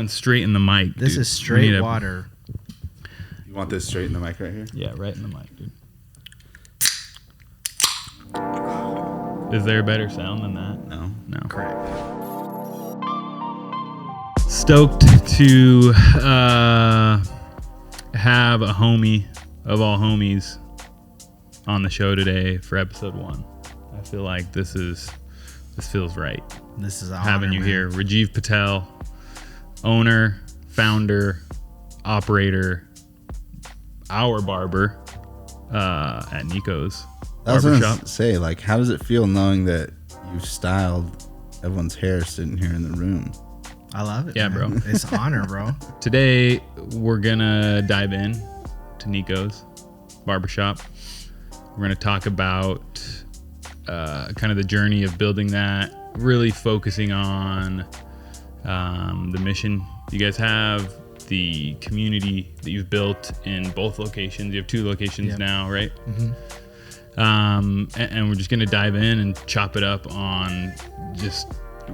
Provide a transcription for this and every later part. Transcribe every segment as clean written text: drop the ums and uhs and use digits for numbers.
going straight in the mic. This dude. is straight water. You want this straight in the mic right here? Yeah, right in the mic, dude. Is there a better sound than that? No. Correct. Stoked to have a homie of all homies on the show today for episode 1. I feel like this feels right. This is an having honor, you man. here. Rajiv Patel, owner, founder, operator, our barber at Nico's I was going Barbershop. to say, like, how does it feel knowing that you've styled everyone's hair sitting here in the room? I love it. Yeah, man. bro. It's an honor, bro. Today, we're going to dive in to Nico's Barbershop. We're going to talk about kind of the journey of building that, really focusing on the mission you guys have, the community that you've built in both locations. You have 2 locations now, right? Mm-hmm. And we're just going to dive in and chop it up on just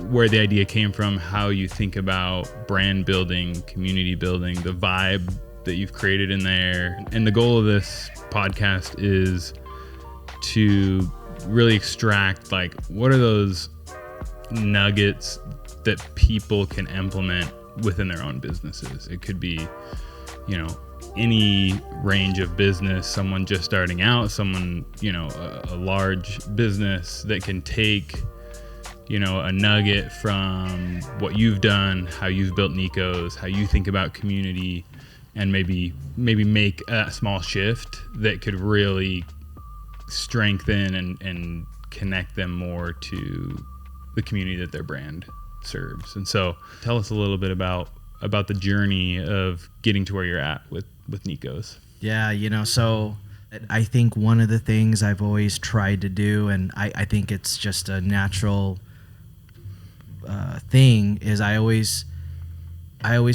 where the idea came from, how you think about brand building, community building, the vibe that you've created in there. And the goal of this podcast is to really extract, like, what are those nuggets that people can implement within their own businesses. It could be, any range of business, someone just starting out, someone, a large business that can take, a nugget from what you've done, how you've built Nico's, how you think about community, and maybe make a small shift that could really strengthen and connect them more to the community that their brand serves. And so tell us a little bit about the journey of getting to where you're at with Nico's. Yeah, so I think one of the things I've always tried to do, and I think it's just a natural thing, is I always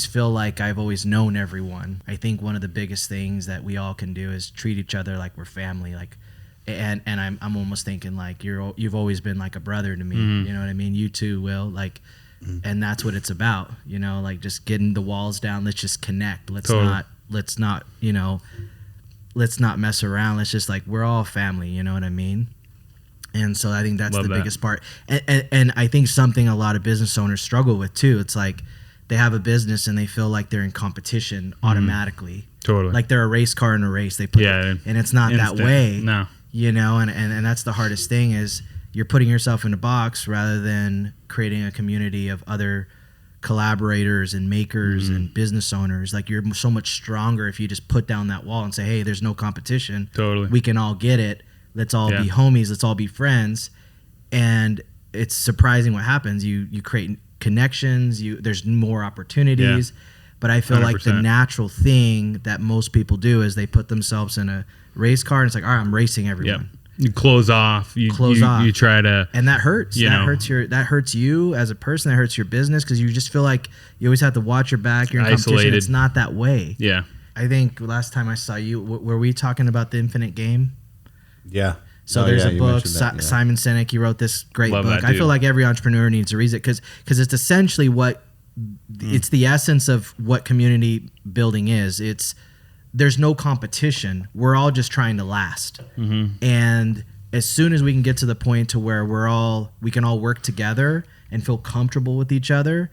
feel like I've always known everyone. I think one of the biggest things that we all can do is treat each other like we're family, like, and I'm almost thinking like you've always been like a brother to me. Mm-hmm. You know what I mean? You too, Will. Like, and that's what it's about. Like just getting the walls down. Let's just connect. Let's not mess around. Let's just, like, we're all family. You know what I mean? And so I think that's the biggest part. And I think something a lot of business owners struggle with too. It's like they have a business and they feel like they're in competition automatically. Totally. Like they're a race car in a race. They put and it's not instant. that way. No. And that's the hardest thing, is you're putting yourself in a box rather than creating a community of other collaborators and makers and business owners. Like, you're so much stronger if you just put down that wall and say, hey, there's no competition. Totally. We can all get it. Let's all be homies. Let's all be friends. And it's surprising what happens. You create connections. There's more opportunities. Yeah. But I feel 100%. Like the natural thing that most people do is they put themselves in a race car and it's like, all right, I'm racing everyone. Yep. You close off. You try to, and that hurts. That hurts you as a person. That hurts your business, because you just feel like you always have to watch your back. You're in isolated. competition. It's not that way. Yeah. I think last time I saw you, were we talking about the Infinite Game? Yeah. So there's a book, Simon Sinek. He wrote this great book. I feel like every entrepreneur needs to read it, because it's essentially it's the essence of what community building is. There's no competition. We're all just trying to last. Mm-hmm. And as soon as we can get to the point to where we can all work together and feel comfortable with each other,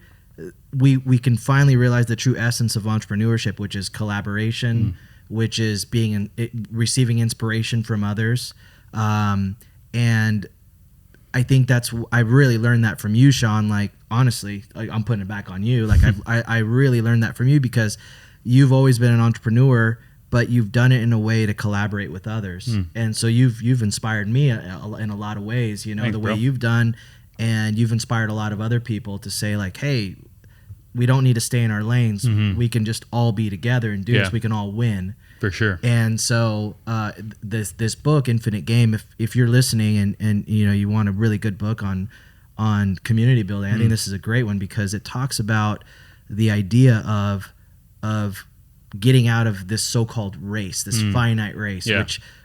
we can finally realize the true essence of entrepreneurship, which is collaboration, which is receiving inspiration from others. And I think I really learned that from you, Sean. Like, honestly, I'm putting it back on you. Like, I really learned that from you, because you've always been an entrepreneur, but you've done it in a way to collaborate with others. And so you've inspired me in a lot of ways, Thanks, the way bro. you've done, and you've inspired a lot of other people to say, like, hey, we don't need to stay in our lanes. We can just all be together and do this. We can all win. For sure. And so this book, Infinite Game, if you're listening and you want a really good book on community building, I think this is a great one, because it talks about the idea of getting out of this so-called race, this finite race,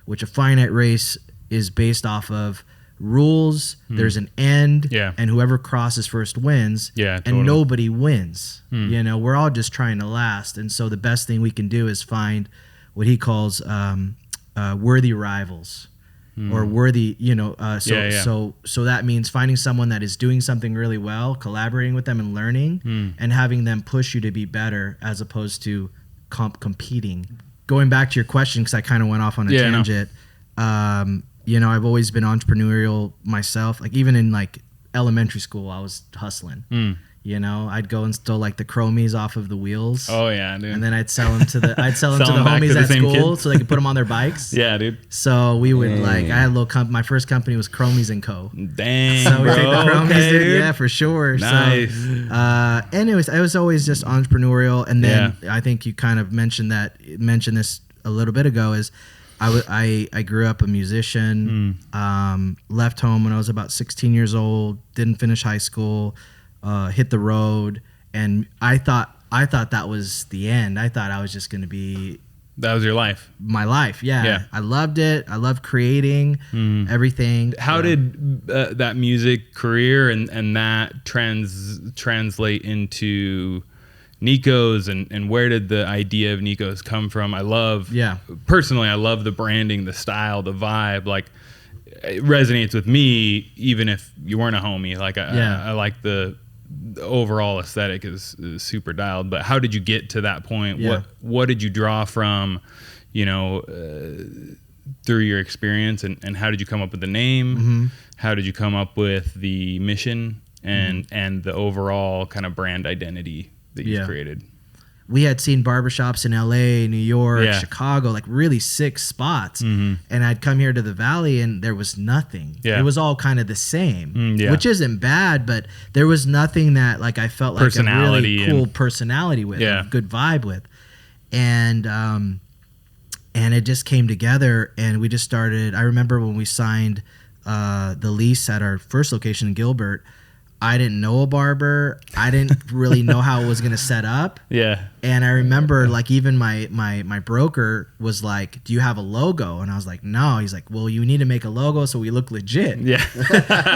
which a finite race is based off of rules. There's an end. Yeah. And whoever crosses first wins. Yeah, totally. And nobody wins. You know, we're all just trying to last. And so the best thing we can do is find what he calls worthy rivals. Or worthy, you know, so that means finding someone that is doing something really well, collaborating with them and learning, and having them push you to be better as opposed to competing. Going back to your question, because I kind of went off on a tangent, you know, I've always been entrepreneurial myself. Like even in like elementary school, I was hustling. You know, I'd go and steal like the chromies off of the wheels. Oh yeah, dude. And then I'd sell them to the homies at school so they could put them on their bikes. Yeah, dude. So we would like, I had a little my first company was Chromies and Co. Dang, so we bro. take the chromies, Okay, dude. Yeah, for sure. Nice. So, anyways, I was always just entrepreneurial, and then I think you kind of mentioned this a little bit ago. Is I grew up a musician. Left home when I was about 16 years old. Didn't finish high school. Hit the road, and I thought that was the end. I thought I was just going to be. That was your life. My life, yeah. I loved it. I loved creating everything. How did that music career and that translate into Nico's, and where did the idea of Nico's come from? Personally, I love the branding, the style, the vibe. Like, it resonates with me, even if you weren't a homie. Like, I like the overall aesthetic is super dialed. But how did you get to that point? What did you draw from, you know, through your experience, and how did you come up with the name? How did you come up with the mission and the overall kind of brand identity that you've created? We had seen barbershops in LA, New York, Chicago, like really sick spots. And I'd come here to the Valley and there was nothing. It was all kind of the same, which isn't bad, but there was nothing that like I felt like a really cool personality with, a good vibe with. And it just came together, and we just started. I remember when we signed the lease at our first location in Gilbert, I didn't know a barber. I didn't really know how it was going to set up. And I remember like even my broker was like, "Do you have a logo?" And I was like, "No." He's like, "Well, you need to make a logo so we look legit."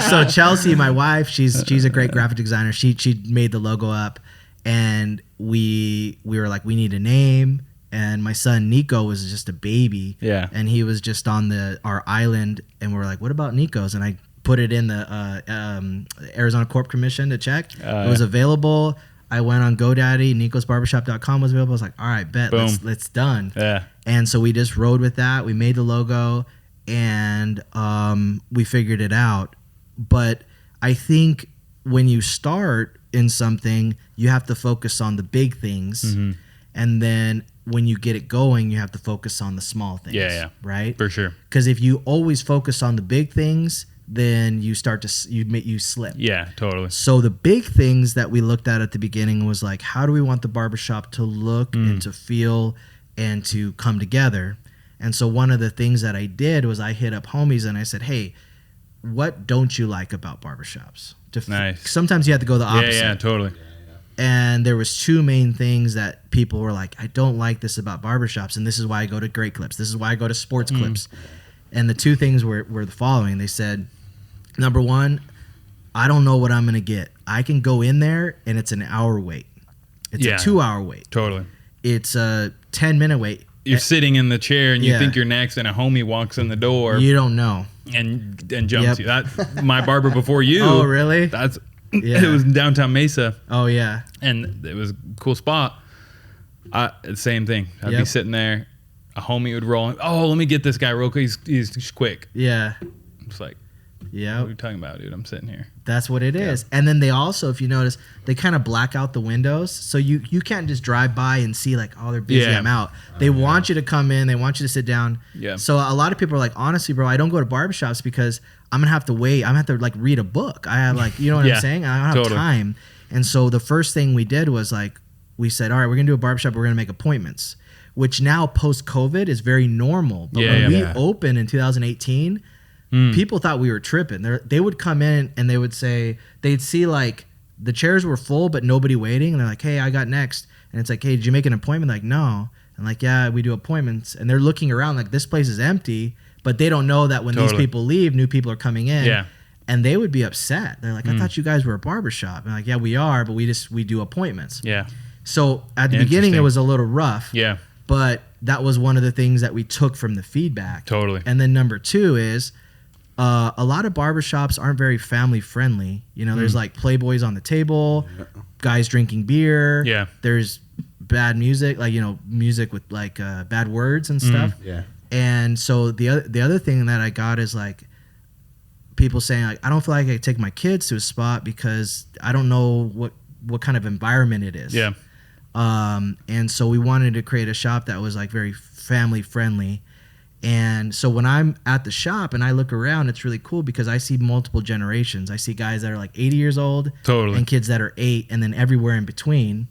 So Chelsea, my wife, she's a great graphic designer. She made the logo up, and we were like, we need a name. And my son Nico was just a baby. And he was just on our island, and we were like, "What about Nico's?" And I put it in the Arizona Corp Commission to check. It was available. I went on GoDaddy. NicosBarbershop.com was available. I was like, all right, bet. Let's done. And so we just rode with that. We made the logo, and we figured it out. But I think when you start in something, you have to focus on the big things. And then when you get it going, you have to focus on the small things. Right? For sure. Because if you always focus on the big things, then you start to you slip. Totally. So the big things that we looked at the beginning was like, how do we want the barbershop to look and to feel and to come together? And so one of the things that I did was I hit up homies and I said, hey, what don't you like about barbershops? Nice. Sometimes you have to go the opposite. Yeah, totally. And there was two main things that people were like, I don't like this about barbershops, and this is why I go to Great Clips. This is why I go to Sports Clips. And the two things were the following. They said, number one, I don't know what I'm going to get. I can go in there and it's an hour wait. It's a 2-hour wait. Totally. It's a 10-minute wait. You're sitting in the chair and you think you're next, and a homie walks in the door. You don't know. And jumps you. That my barber before you. Oh, really? It was in downtown Mesa. Oh, yeah. And it was a cool spot. Same thing. I'd be sitting there. A homie would roll in. Oh, let me get this guy real quick. He's quick. Yeah. It's like, yeah. What are you talking about, dude? I'm sitting here. That's what it is. And then they also, if you notice, they kind of black out the windows. So you can't just drive by and see like, oh, they're busy, I'm out. They want you to come in. They want you to sit down. So a lot of people are like, honestly, bro, I don't go to barbershops because I'm going to have to wait. I'm going to have to like read a book. I have like, you know what I'm saying? I don't have time. And so the first thing we did was like, we said, all right, we're going to do a barbershop. We're going to make appointments, which now post-COVID is very normal. But when we opened in 2018, people thought we were tripping. They would come in and they would say, they'd see like the chairs were full, but nobody waiting. And they're like, hey, I got next. And it's like, hey, did you make an appointment? Like, no. And like, yeah, we do appointments. And they're looking around like, this place is empty, but they don't know that when these people leave, new people are coming in. Yeah. And they would be upset. They're like, I thought you guys were a barbershop. And like, yeah, we are, but we do appointments. Yeah. So at the beginning, it was a little rough. Yeah. But that was one of the things that we took from the feedback. Totally. And then number 2 is a lot of barbershops aren't very family friendly. You know, there's like Playboys on the table, guys drinking beer. Yeah. There's bad music, like, you know, music with like bad words and stuff. Yeah. And so the other thing that I got is like, people saying like, I don't feel like I can take my kids to a spot because I don't know what kind of environment it is. Yeah. And so we wanted to create a shop that was like very family friendly. And so when I'm at the shop and I look around, it's really cool because I see multiple generations. I see guys that are like 80 years old and kids that are 8 and then everywhere in between.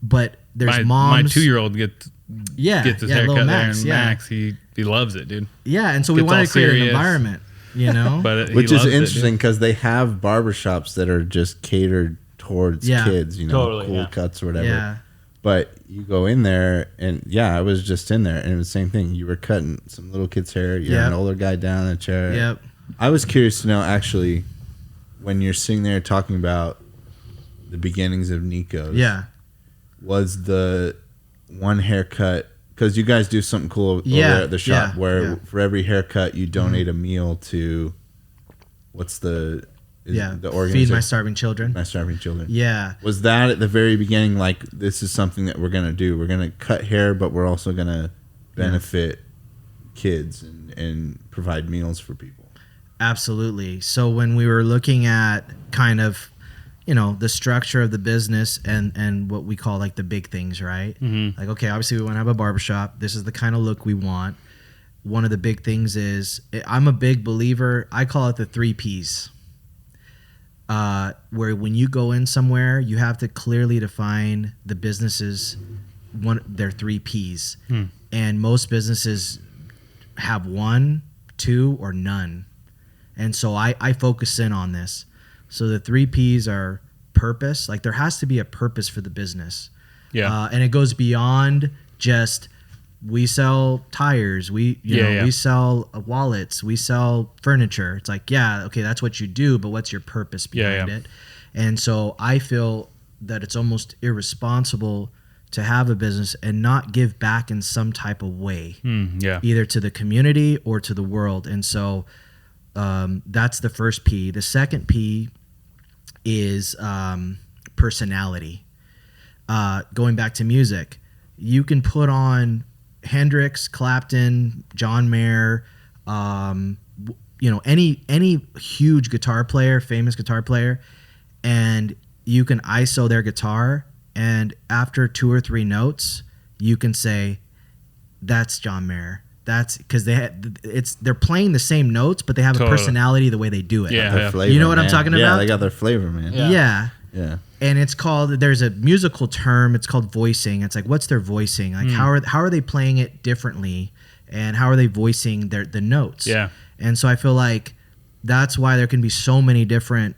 But there's moms. My 2-year-old gets his haircut Max, there, and Max, he loves it, dude. Yeah, and so we wanted to create an environment. You know, but which is interesting because they have barbershops that are just catered towards kids, you know, cool cuts or whatever. Yeah. But you go in there and I was just in there and it was the same thing. You were cutting some little kid's hair. You had an older guy down in a chair. Yep. I was curious to know actually when you're sitting there talking about the beginnings of Nico's. Yeah. Was the one haircut, because you guys do something cool over there at the shop where for every haircut you donate a meal to the organization? Feed My Starving Children. My Starving Children. Yeah. Was that at the very beginning like, this is something that we're going to do? We're going to cut hair, but we're also going to benefit kids and provide meals for people? Absolutely. So when we were looking at kind of, you know, the structure of the business and what we call like the big things, right? Mm-hmm. Like, okay, obviously we want to have a barbershop. This is the kind of look we want. One of the big things is, I'm a big believer, I call it the 3 Ps. Where when you go in somewhere, you have to clearly define the business's their 3 Ps. And most businesses have 1, 2, or none. And so I focus in on this. So the 3 Ps are purpose. Like there has to be a purpose for the business. Yeah. And it goes beyond just, we sell tires, we sell wallets, we sell furniture. It's like, okay, that's what you do, but what's your purpose behind it? And so I feel that it's almost irresponsible to have a business and not give back in some type of way, either to the community or to the world. And so that's the first P. The second P is personality. Going back to music, you can put on Hendrix, Clapton, John Mayer, you know, any huge guitar player, famous guitar player, and you can ISO their guitar, and after 2 or 3 notes, you can say, "That's John Mayer." That's because they're playing the same notes, but they have a personality the way they do it. Yeah, flavor, you know what I'm talking about? Yeah, they got their flavor, man. Yeah. And it's called, there's a musical term, it's called voicing. It's like, what's their voicing? Like how are they playing it differently, and how are they voicing the notes? Yeah. And so I feel like that's why there can be so many different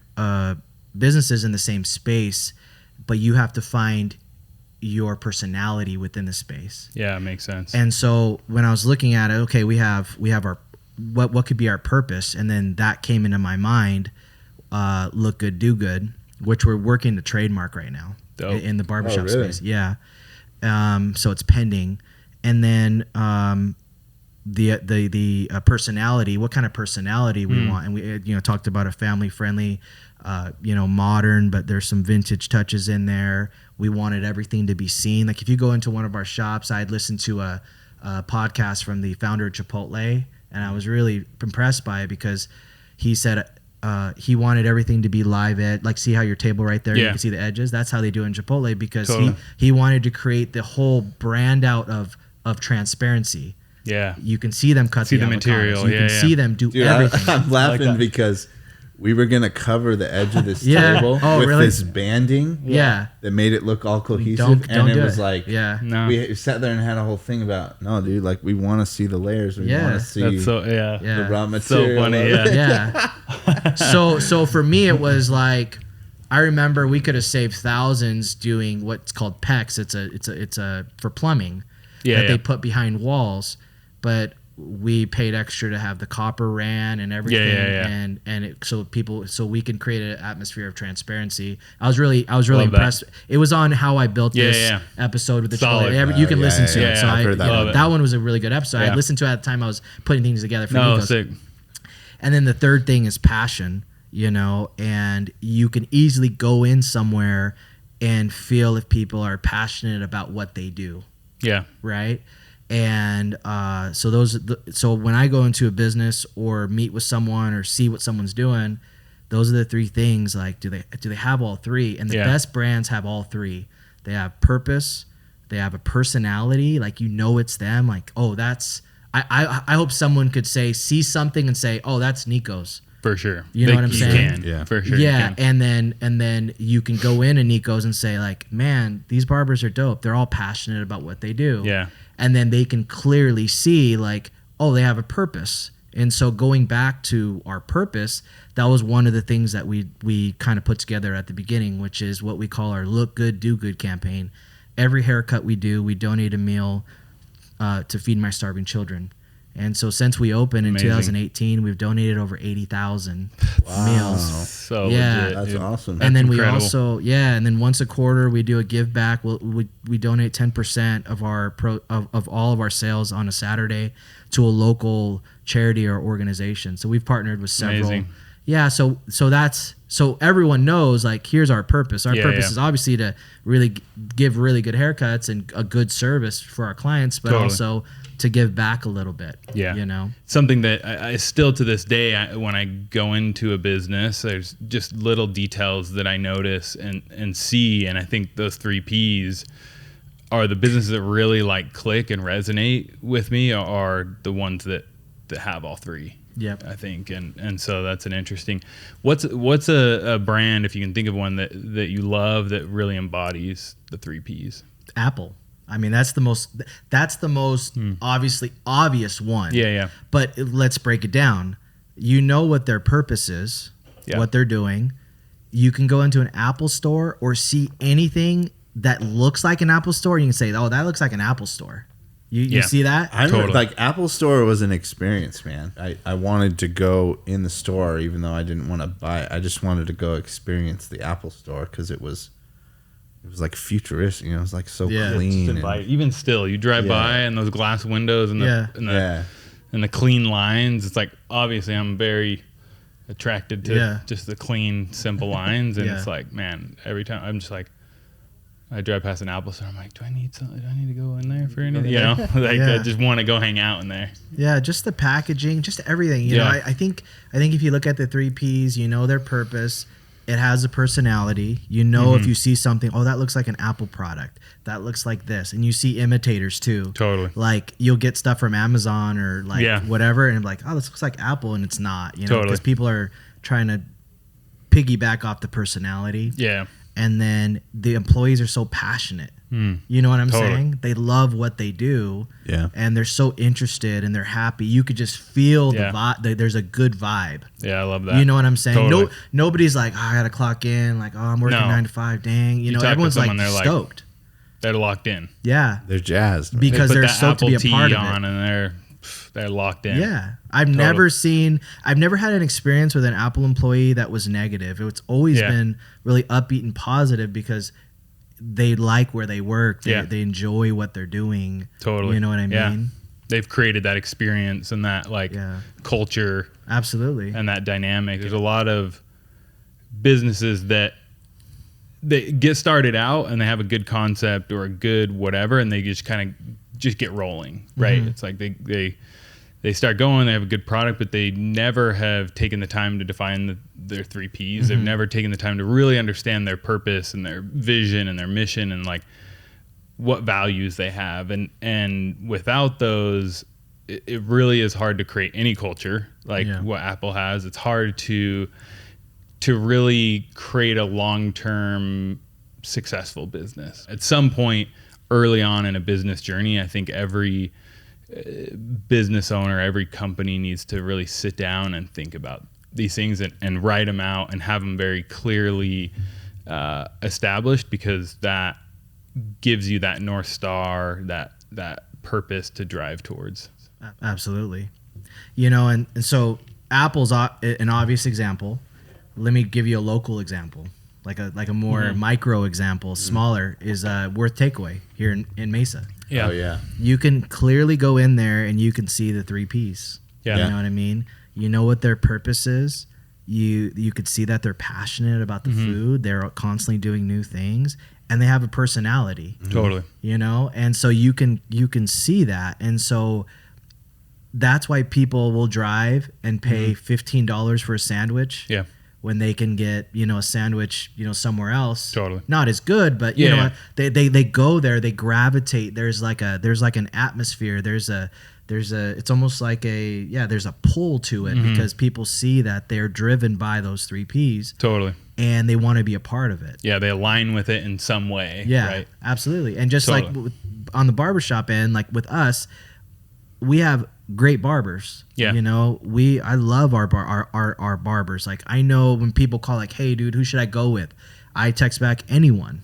businesses in the same space, but you have to find your personality within the space. Yeah, it makes sense. And so when I was looking at it, okay, we have our what could be our purpose, and then that came into my mind, look good, do good, which we're working to trademark right now in the barbershop space. Yeah. So it's pending. And then the personality, what kind of personality we want. And we talked about a family friendly, modern, but there's some vintage touches in there. We wanted everything to be seen. Like if you go into one of our shops, I'd listen to a podcast from the founder of Chipotle, and I was really impressed by it because he said he wanted everything to be live edge. Like see how your table right there, you can see the edges. That's how they do it in Chipotle, because he wanted to create the whole brand out of transparency. Yeah, you can see them cut the material. You can see them do everything. I'm laughing because we were gonna cover the edge of this table with this banding. Yeah, that made it look all cohesive. Don't it was like, we sat there and had a whole thing about, no, dude, like we want to see the layers. We want to see the raw material. So funny. So for me, it was like, I remember we could have saved thousands doing what's called PEX. It's a for plumbing that they put behind walls. But we paid extra to have the copper ran and everything, so we can create an atmosphere of transparency. I was really impressed. It was on How I Built This episode with the Trolley. You can listen to it. So that one was a really good episode. I listened to it at the time I was putting things together for Nico. Sick. And then the third thing is passion, and you can easily go in somewhere and feel if people are passionate about what they do. Yeah. Right. And so when I go into a business or meet with someone or see what someone's doing, those are the three things. Like, do they have all three? And the best brands have all three. They have purpose. They have a personality. Like, it's them. Like, oh, that's. I hope someone could see something and say, oh, that's Nico's. For sure. You know what I'm saying? Can. Yeah, for sure. Yeah, and then you can go in Nico's and say, like, man, these barbers are dope. They're all passionate about what they do. Yeah. And then they can clearly see, like, oh, they have a purpose. And so going back to our purpose, that was one of the things that we kind of put together at the beginning, which is what we call our Look Good, Do Good campaign. Every haircut we do, we donate a meal to feed my starving children. And so since we opened in 2018, we've donated over 80,000 meals. So legit, that's awesome. And then incredible. we also, and then once a quarter we do a give back. We donate 10% of our of all of our sales on a Saturday to a local charity or organization. So we've partnered with several. Amazing. Yeah, so everyone knows, like, here's our purpose. Our purpose is obviously to really give really good haircuts and a good service for our clients, but also to give back a little bit. Yeah. Something that I still to this day, when I go into a business, there's just little details that I notice and see. And I think those 3 Ps are the businesses that really like click and resonate with me are the ones that have all 3. Yep. I think, and so that's an interesting. What's a brand, if you can think of one that you love that really embodies the 3 Ps? Apple. I mean, that's the most obvious one. Yeah. But let's break it down. What their purpose is, what they're doing. You can go into an Apple store or see anything that looks like an Apple store. You can say, oh, that looks like an Apple store. You see that? Like, Apple Store was an experience, man. I wanted to go in the store, even though I didn't want to buy it. I just wanted to go experience the Apple Store because it was like futuristic. It was like so clean. Even still, you drive by and those glass windows and the clean lines. It's like, obviously I'm very attracted to just the clean, simple lines, and it's like, man, every time I'm just like, I drive past an Apple store, I'm like, do I need something? Do I need to go in there for anything? I just want to go hang out in there. Yeah, just the packaging, just everything. You know, I think if you look at the 3 Ps, their purpose. It has a personality. If you see something, oh, that looks like an Apple product. That looks like this. And you see imitators too. Totally. Like, you'll get stuff from Amazon or whatever, and I'm like, oh, this looks like Apple, and it's not. Because people are trying to piggyback off the personality. Yeah. And then the employees are so passionate. You know what I'm saying? They love what they do. Yeah. And they're so interested and they're happy. You could just feel the vibe. There's a good vibe. Yeah, I love that. You know what I'm saying? Totally. Nobody's like, oh, I got to clock in. Like, oh, I'm working 9 to 5. Dang. Everyone's like stoked. They're locked in. Yeah. They're jazzed. Right? Because they're stoked to be a part of it. And they're locked in. Yeah. I've never had an experience with an Apple employee that was negative. It's always been really upbeat and positive because they like where they work. They enjoy what they're doing. Totally. You know what I mean? Yeah. They've created that experience and that culture. Absolutely. And that dynamic. There's a lot of businesses that they get started out and they have a good concept or a good whatever, and they just kind of get rolling, right? Mm-hmm. It's like they start going, they have a good product, but they never have taken the time to define their 3 Ps. Mm-hmm. They've never taken the time to really understand their purpose and their vision and their mission and like what values they have. And without those, it really is hard to create any culture like what Apple has. It's hard to really create a long-term successful business. At some point early on in a business journey, I think every business owner, every company needs to really sit down and think about these things and write them out and have them very clearly established, because that gives you that North Star, that purpose to drive towards. Absolutely. And so Apple's an obvious example. Let me give you a local example, like a more micro example, smaller, is Worth Takeaway here in Mesa. Yeah. Oh, yeah. You can clearly go in there and you can see the 3 Ps. Yeah. You know what I mean? You know what their purpose is. You could see that they're passionate about the food. They're constantly doing new things, and they have a personality. Totally. And so you can see that. And so that's why people will drive and pay $15 for a sandwich. Yeah. When they can get, a sandwich, somewhere else. Totally. Not as good, but you know what? They go there, they gravitate. There's like an atmosphere. It's almost like there's a pull to it because people see that they're driven by those 3 Ps. Totally. And they want to be a part of it. Yeah, they align with it in some way. Yeah, right? Absolutely. And just like on the barbershop end, like with us, we have great barbers. Yeah. I love our barbers. Like, I know when people call, like, hey dude, who should I go with? I text back anyone.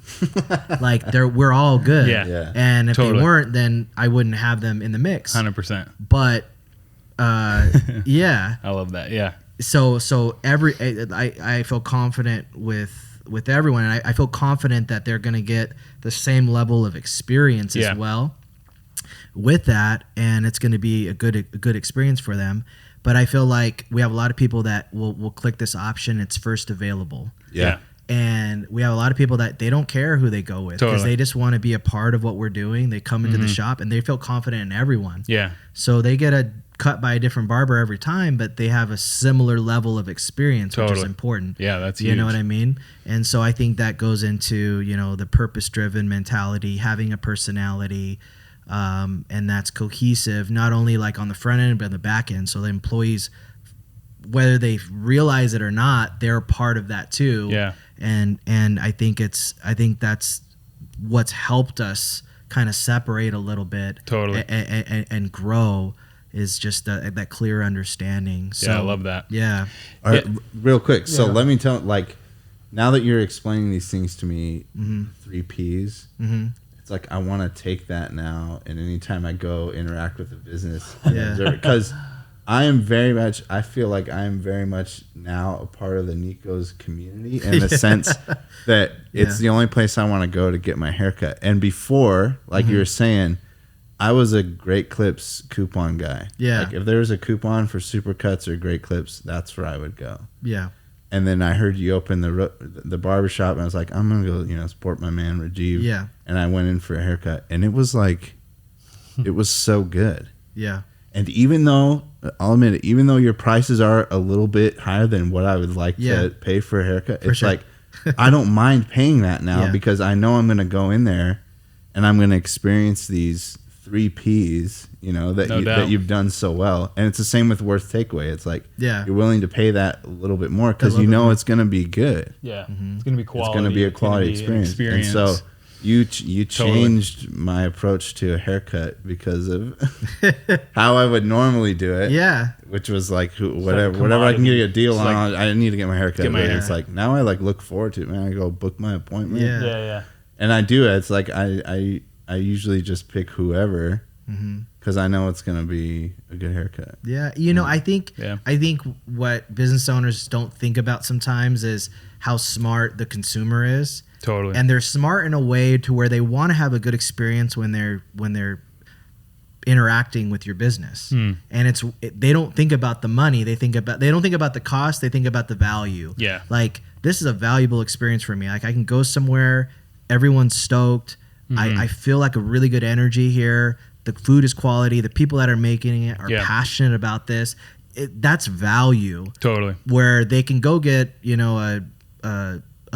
Like, we're all good. Yeah. And if they weren't, then I wouldn't have them in the mix. 100%. But yeah. I love that. Yeah. So I feel confident with everyone, and I feel confident that they're going to get the same level of experience as well with that, and it's going to be a good experience for them. But I feel like we have a lot of people that will click this option. It's first available. Yeah. And we have a lot of people that they don't care who they go with because they just want to be a part of what we're doing. They come into the shop and they feel confident in everyone. Yeah. So they get a cut by a different barber every time, but they have a similar level of experience, which is important. Yeah, that's huge. You know what I mean? And so I think that goes into, the purpose-driven mentality, having a personality, and that's cohesive, not only like on the front end, but on the back end. So the employees, whether they realize it or not, they're part of that too. Yeah. And I think that's what's helped us kind of separate a little bit. Totally. And grow is just that clear understanding. So, I love that. Yeah. All right, real quick. So let me tell, like, now that you're explaining these things to me, 3 Ps, it's like I want to take that now, and anytime I go interact with a business, because I feel like I am very much now a part of the Nico's community in the sense that it's the only place I want to go to get my haircut. And before, like you were saying, I was a Great Clips coupon guy. Yeah. Like if there was a coupon for Supercuts or Great Clips, that's where I would go. Yeah. And then I heard you open the barbershop, and I was like, I'm going to go, support my man, Rajiv. Yeah. And I went in for a haircut, and it was like, it was so good. Yeah. And even though, I'll admit it, even though your prices are a little bit higher than what I would like to pay for a haircut, it's like, I don't mind paying that now because I know I'm going to go in there and I'm going to experience these 3 Ps, that you've done so well. And it's the same with Worth Takeaway. It's like, you're willing to pay that a little bit more because it's going to be good. Yeah. It's going to be quality. It's going to be a quality experience. And so you changed my approach to a haircut because of how I would normally do it. Yeah. Which was like whatever I can get a deal on. I need to get my haircut. It's like now I like look forward to it, man. I go book my appointment. Yeah. And I do it. It's like I usually just pick whoever because I know it's gonna be a good haircut. Yeah, I think what business owners don't think about sometimes is how smart the consumer is. Totally. And they're smart in a way to where they want to have a good experience when they're interacting with your business. And they don't think about the money. They don't think about the cost. They think about the value. Yeah. Like, this is a valuable experience for me. Like, I can go somewhere, everyone's stoked. I feel like a really good energy here. The food is quality. The people that are making it are passionate about this. That's value. Totally. Where they can go get, a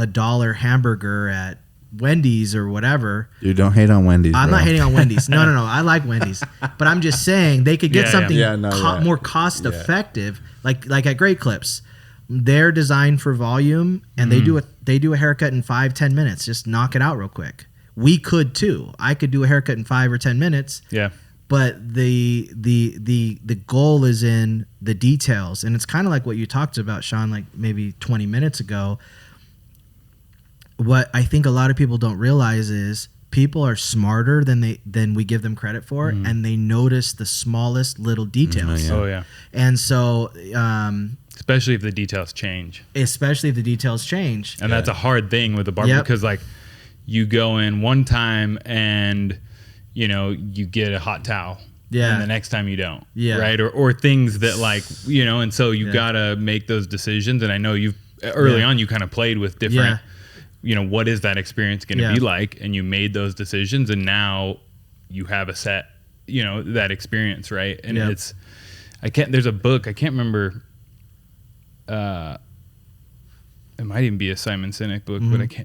$1 hamburger at Wendy's or whatever. Dude, don't hate on Wendy's. I'm not hating on Wendy's. No. I like Wendy's. But I'm just saying they could get something more cost effective, like at Great Clips. They're designed for volume, and they do a haircut in 5-10 minutes. Just knock it out real quick. We could too. I could do a haircut in 5 or 10 minutes. Yeah. But the goal is in the details, and it's kind of like what you talked about, Sean, like maybe 20 minutes ago. What I think a lot of people don't realize is people are smarter than we give them credit for, and they notice the smallest little details. Oh yeah. And so especially if the details change. And that's a hard thing with the barber, because like you go in one time and you know you get a hot towel. Yeah. And the next time you don't. Yeah. Right. Or things that like, you know, and so you gotta make those decisions. And I know you've early on you kind of played with different, you know, what is that experience gonna be like? And you made those decisions, and now you have a set, you know, that experience, right? And there's a book, I can't remember, it might even be a Simon Sinek book,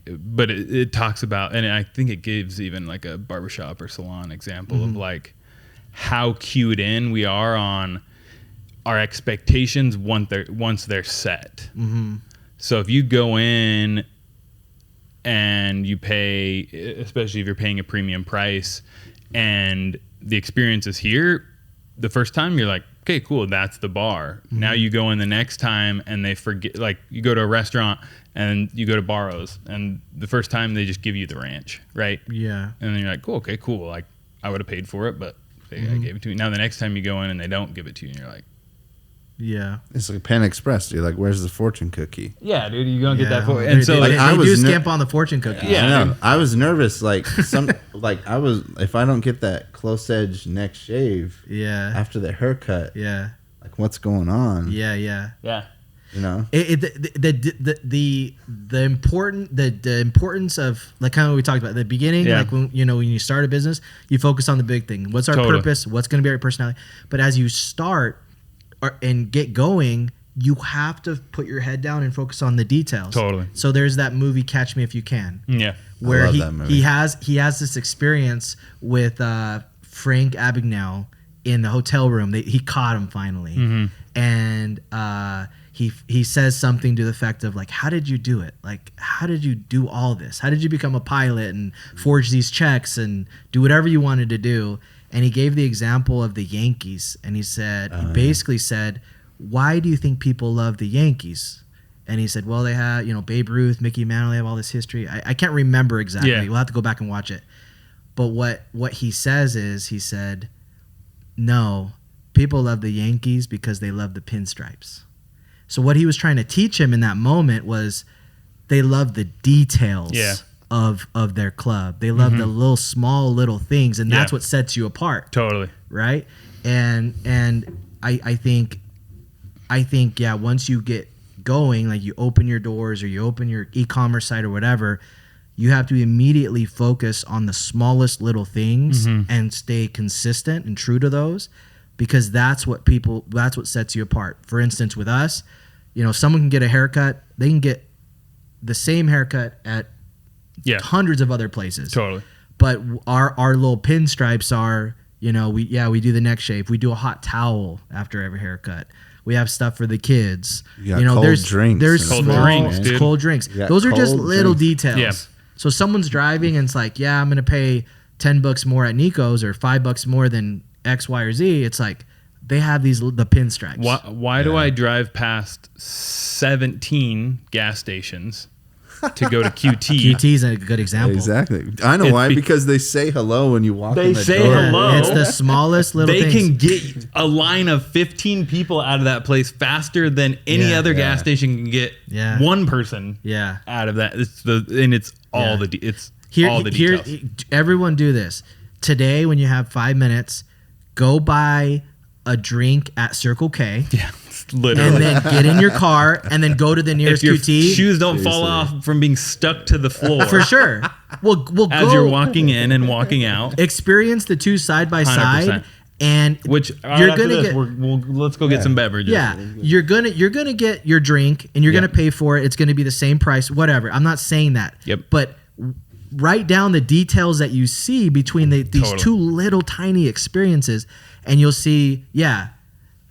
but it talks about, and I think it gives even like a barbershop or salon example of like how cued in we are on our expectations once they're set. So if you go in and you pay, especially if you're paying a premium price, and the experience is here, the first time you're like, okay, cool, that's the bar. Now you go in the next time and they forget, like you go to a restaurant and you go to Barrows, and the first time they just give you the ranch, right? Yeah. And then you're like, cool, okay, cool. Like I would have paid for it, but they gave it to me. Now the next time you go in and they don't give it to you, and you're like, yeah, it's like Pan Express. You're like, where's the fortune cookie? Yeah, dude, you gonna get that for it. And so like, they do skimp on the fortune cookie. Yeah, I know. I was nervous, like if I don't get that close edge neck shave, after the haircut, like what's going on? Yeah. You know, the importance of, like kind of what we talked about at the beginning, like when you start a business, you focus on the big thing. What's our purpose? What's going to be our personality? But as you start and get going, you have to put your head down and focus on the details. Totally. So there's that movie Catch Me If You Can. Yeah. Where he has this experience with Frank Abagnale in the hotel room. He caught him finally, and he says something to the effect of like, how did you do it? Like, how did you do all this? How did you become a pilot and forge these checks and do whatever you wanted to do? And he gave the example of the Yankees, and he said, basically said, why do you think people love the Yankees? And he said, well, they have, Babe Ruth, Mickey Mantle, they have all this history. I can't remember exactly. Yeah. We'll have to go back and watch it. But what he says is, he said, no, people love the Yankees because they love the pinstripes. So what he was trying to teach him in that moment was they love the details of their club. They love the little things, and that's what sets you apart. Totally. Right? And I think once you get going, like you open your doors or you open your e-commerce site or whatever, you have to immediately focus on the smallest little things and stay consistent and true to those, because that's what sets you apart. For instance, with us, someone can get a haircut, they can get the same haircut at hundreds of other places. Totally. But our little pinstripes are, we do the neck shave, we do a hot towel after every haircut. We have stuff for the kids. There's drinks. There's cold drinks. Those are just little details. Yeah. So someone's driving and it's like, I'm going to pay $10 more at Nico's or $5 more than X, Y, or Z. It's like they have the pinstripes. Why do I drive past 17 gas stations to go to QT? QT is a good example. Exactly. I know why. Because they say hello when you walk in the door. They say hello. It's the smallest little things. They can get a line of 15 people out of that place faster than any other gas station can get one person out of that. It's all the details. Everyone do this. Today, when you have 5 minutes, go buy a drink at Circle K. Yeah. Literally. And then get in your car and then go to the nearest QT. Shoes don't fall off from being stuck to the floor. For sure. Well, as you're walking in and walking out. Experience the two side by side, and you're gonna get. Let's go get some beverages. Yeah, you're gonna get your drink and you're gonna pay for it. It's gonna be the same price, whatever. I'm not saying that. Yep. But write down the details that you see between these two little tiny experiences, and you'll see. Yeah.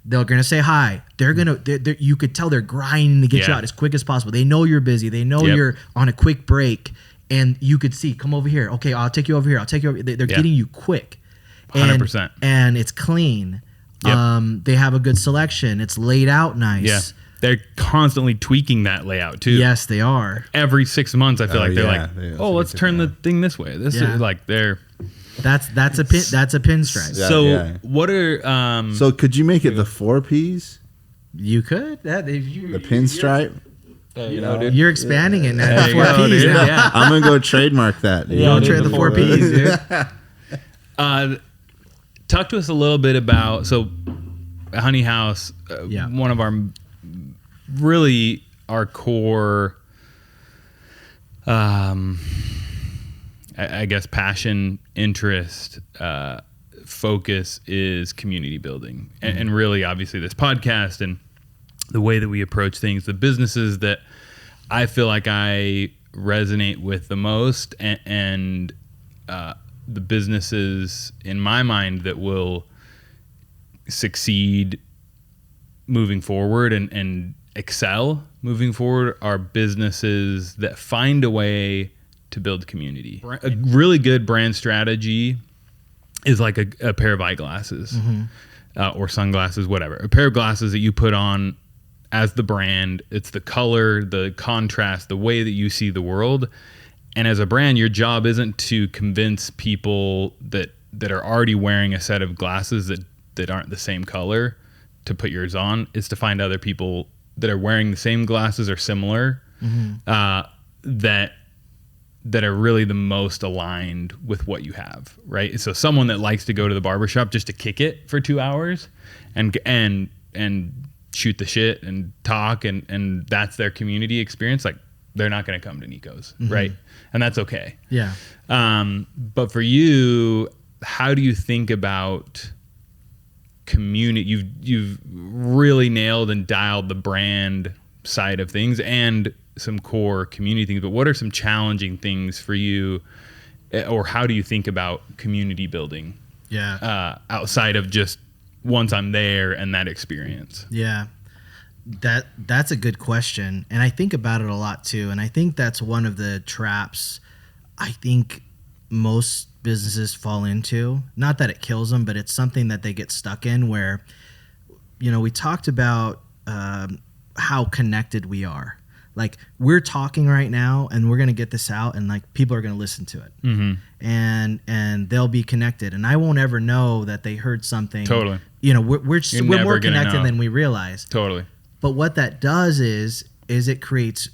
They're going to say hi. You could tell they're grinding to get you out as quick as possible. They know you're busy. They know you're on a quick break. And you could see, come over here. Okay, I'll take you over here. I'll take you over. They're getting you quick. 100%. And it's clean. Yep. They have a good selection. It's laid out nice. Yeah. they're constantly tweaking that layout too. Yes, they are. Every 6 months, I feel like they're like, let's turn the thing this way. This is like they're. That's a pinstripe. Yeah, so what are so could you make it the 4 Ps? You could the pinstripe. You're expanding it now. 4 Ps. Yeah. I'm gonna go trademark that. Go trade the 4 Ps, dude. Talk to us a little bit about Honey House. One of our core, I guess, passion, interest, focus is community building, and really, obviously, this podcast and the way that we approach things, the businesses that I feel like I resonate with the most, and the businesses in my mind that will succeed moving forward and excel moving forward are businesses that find a way to build community. A really good brand strategy is like a pair of eyeglasses or sunglasses, whatever. A pair of glasses that you put on as the brand. It's the color, the contrast, the way that you see the world. And as a brand, your job isn't to convince people that are already wearing a set of glasses that aren't the same color to put yours on. It's to find other people that are wearing the same glasses or similar that are really the most aligned with what you have, right? So someone that likes to go to the barbershop just to kick it for 2 hours and shoot the shit and talk and that's their community experience, like they're not going to come to Nico's, right? And that's okay. Yeah. But for you, how do you think about community? You've really nailed and dialed the brand side of things and some core community things, but what are some challenging things for you, or how do you think about community building? Outside of just once I'm there and that experience. Yeah. That's a good question. And I think about it a lot too. And I think that's one of the traps I think most businesses fall into. Not that it kills them, but it's something that they get stuck in where, we talked about how connected we are. Like we're talking right now and we're going to get this out and like people are going to listen to it and they'll be connected. And I won't ever know that they heard something. Totally. We're more connected than we realize. Totally. But what that does is it creates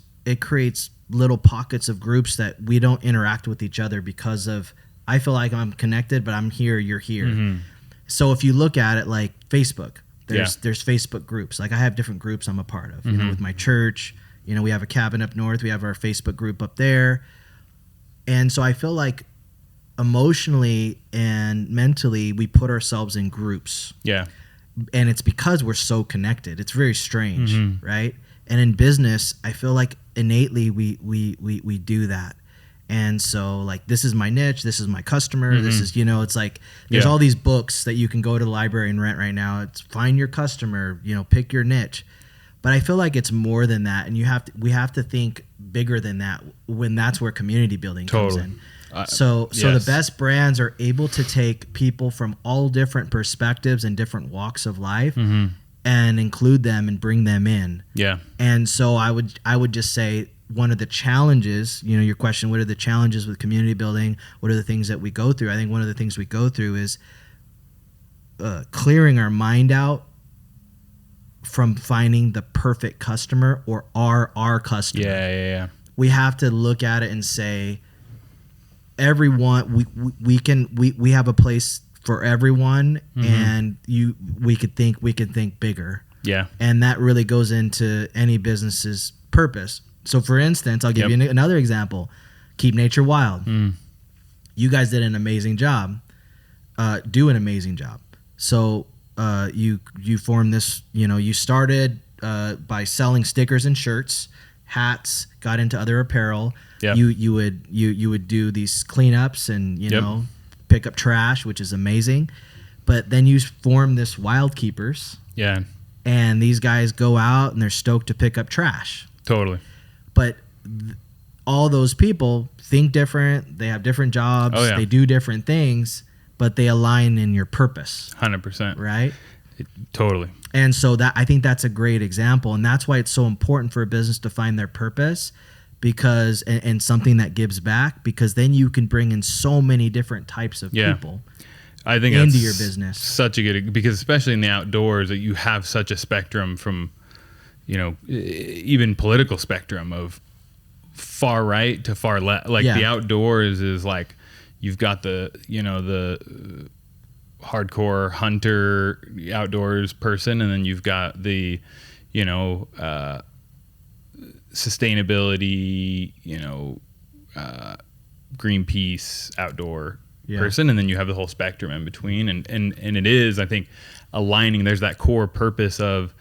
little pockets of groups that we don't interact with each other because of, I feel like I'm connected, but I'm here, you're here. So if you look at it like Facebook, there's Facebook groups. Like I have different groups I'm a part of, with my church, we have a cabin up north, we have our Facebook group up there. And so I feel like emotionally and mentally we put ourselves in groups. Yeah. And it's because we're so connected. It's very strange, right? And in business, I feel like innately we do that. And so like, this is my niche, this is my customer, this is, it's like, there's all these books that you can go to the library and rent right now. It's find your customer, pick your niche. But I feel like it's more than that. And we have to think bigger than that when that's where community building comes in. So the best brands are able to take people from all different perspectives and different walks of life and include them and bring them in. Yeah. And so I would just say one of the challenges, your question, what are the challenges with community building? What are the things that we go through? I think one of the things we go through is clearing our mind out from finding the perfect customer or our customer. Yeah. We have to look at it and say, everyone, we have a place for everyone, and we could think bigger. Yeah. And that really goes into any business's purpose. So for instance, I'll give you another example. Keep Nature Wild. You guys did an amazing job. Do an amazing job. So you formed this, you started by selling stickers and shirts, hats, got into other apparel. Yep. You would do these cleanups and pick up trash, which is amazing. But then you form this Wild Keepers. Yeah. And these guys go out and they're stoked to pick up trash. Totally. But all those people think different. They have different jobs. Oh, yeah. They do different things, but they align in your purpose. 100%. Right? Totally. And so that, I think that's a great example, and that's why it's so important for a business to find their purpose, because and something that gives back, because then you can bring in so many different types of people. I think into your business. Such a good, because especially in the outdoors, that you have such a spectrum from, even political spectrum of far right to far left. Like the outdoors is like, you've got the hardcore hunter outdoors person, and then you've got the sustainability, Greenpeace outdoor person, and then you have the whole spectrum in between, and it is, I think, aligning. There's that core purpose of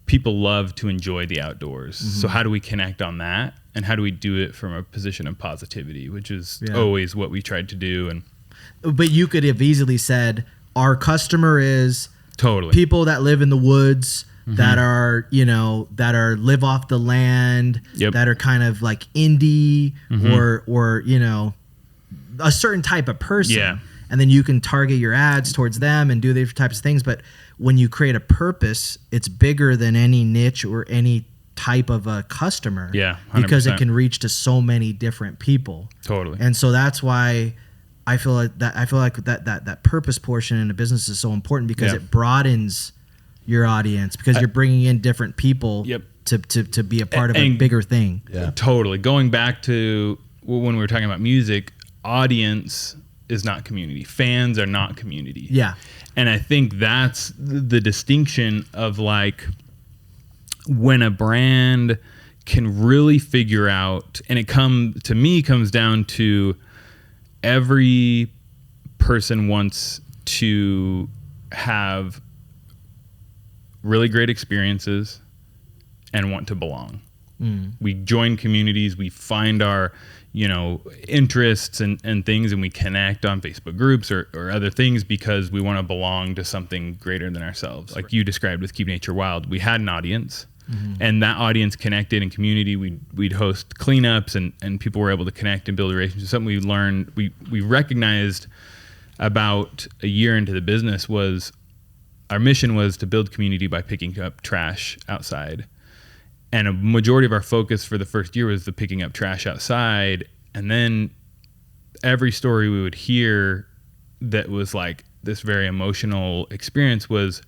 people love to enjoy the outdoors. So how do we connect on that, and how do we do it from a position of positivity, which is always what we tried to do. But you could have easily said our customer is totally people that live in the woods, that are live off the land, that are kind of like indie or a certain type of person, and then you can target your ads towards them and do these types of things. But when you create a purpose, it's bigger than any niche or any type of a customer, 100%. Because it can reach to so many different people. Totally. And so that's why I feel like that purpose portion in a business is so important, because it broadens your audience, because you're bringing in different people to be a part of a bigger thing. Totally. Going back to when we were talking about music, audience is not community. Fans are not community. Yeah. And I think that's the distinction of, like, when a brand can really figure out, and it comes down to every person wants to have really great experiences and want to belong. We join communities, we find our interests and things, and we connect on Facebook groups or other things because we want to belong to something greater than ourselves. Like you described with Keep Nature Wild, we had an audience, and that audience connected in community. We'd host cleanups, and people were able to connect and build relationships. Something we learned, we recognized about a year into the business was our mission was to build community by picking up trash outside. And a majority of our focus for the first year was the picking up trash outside. And then every story we would hear that was like this very emotional experience was,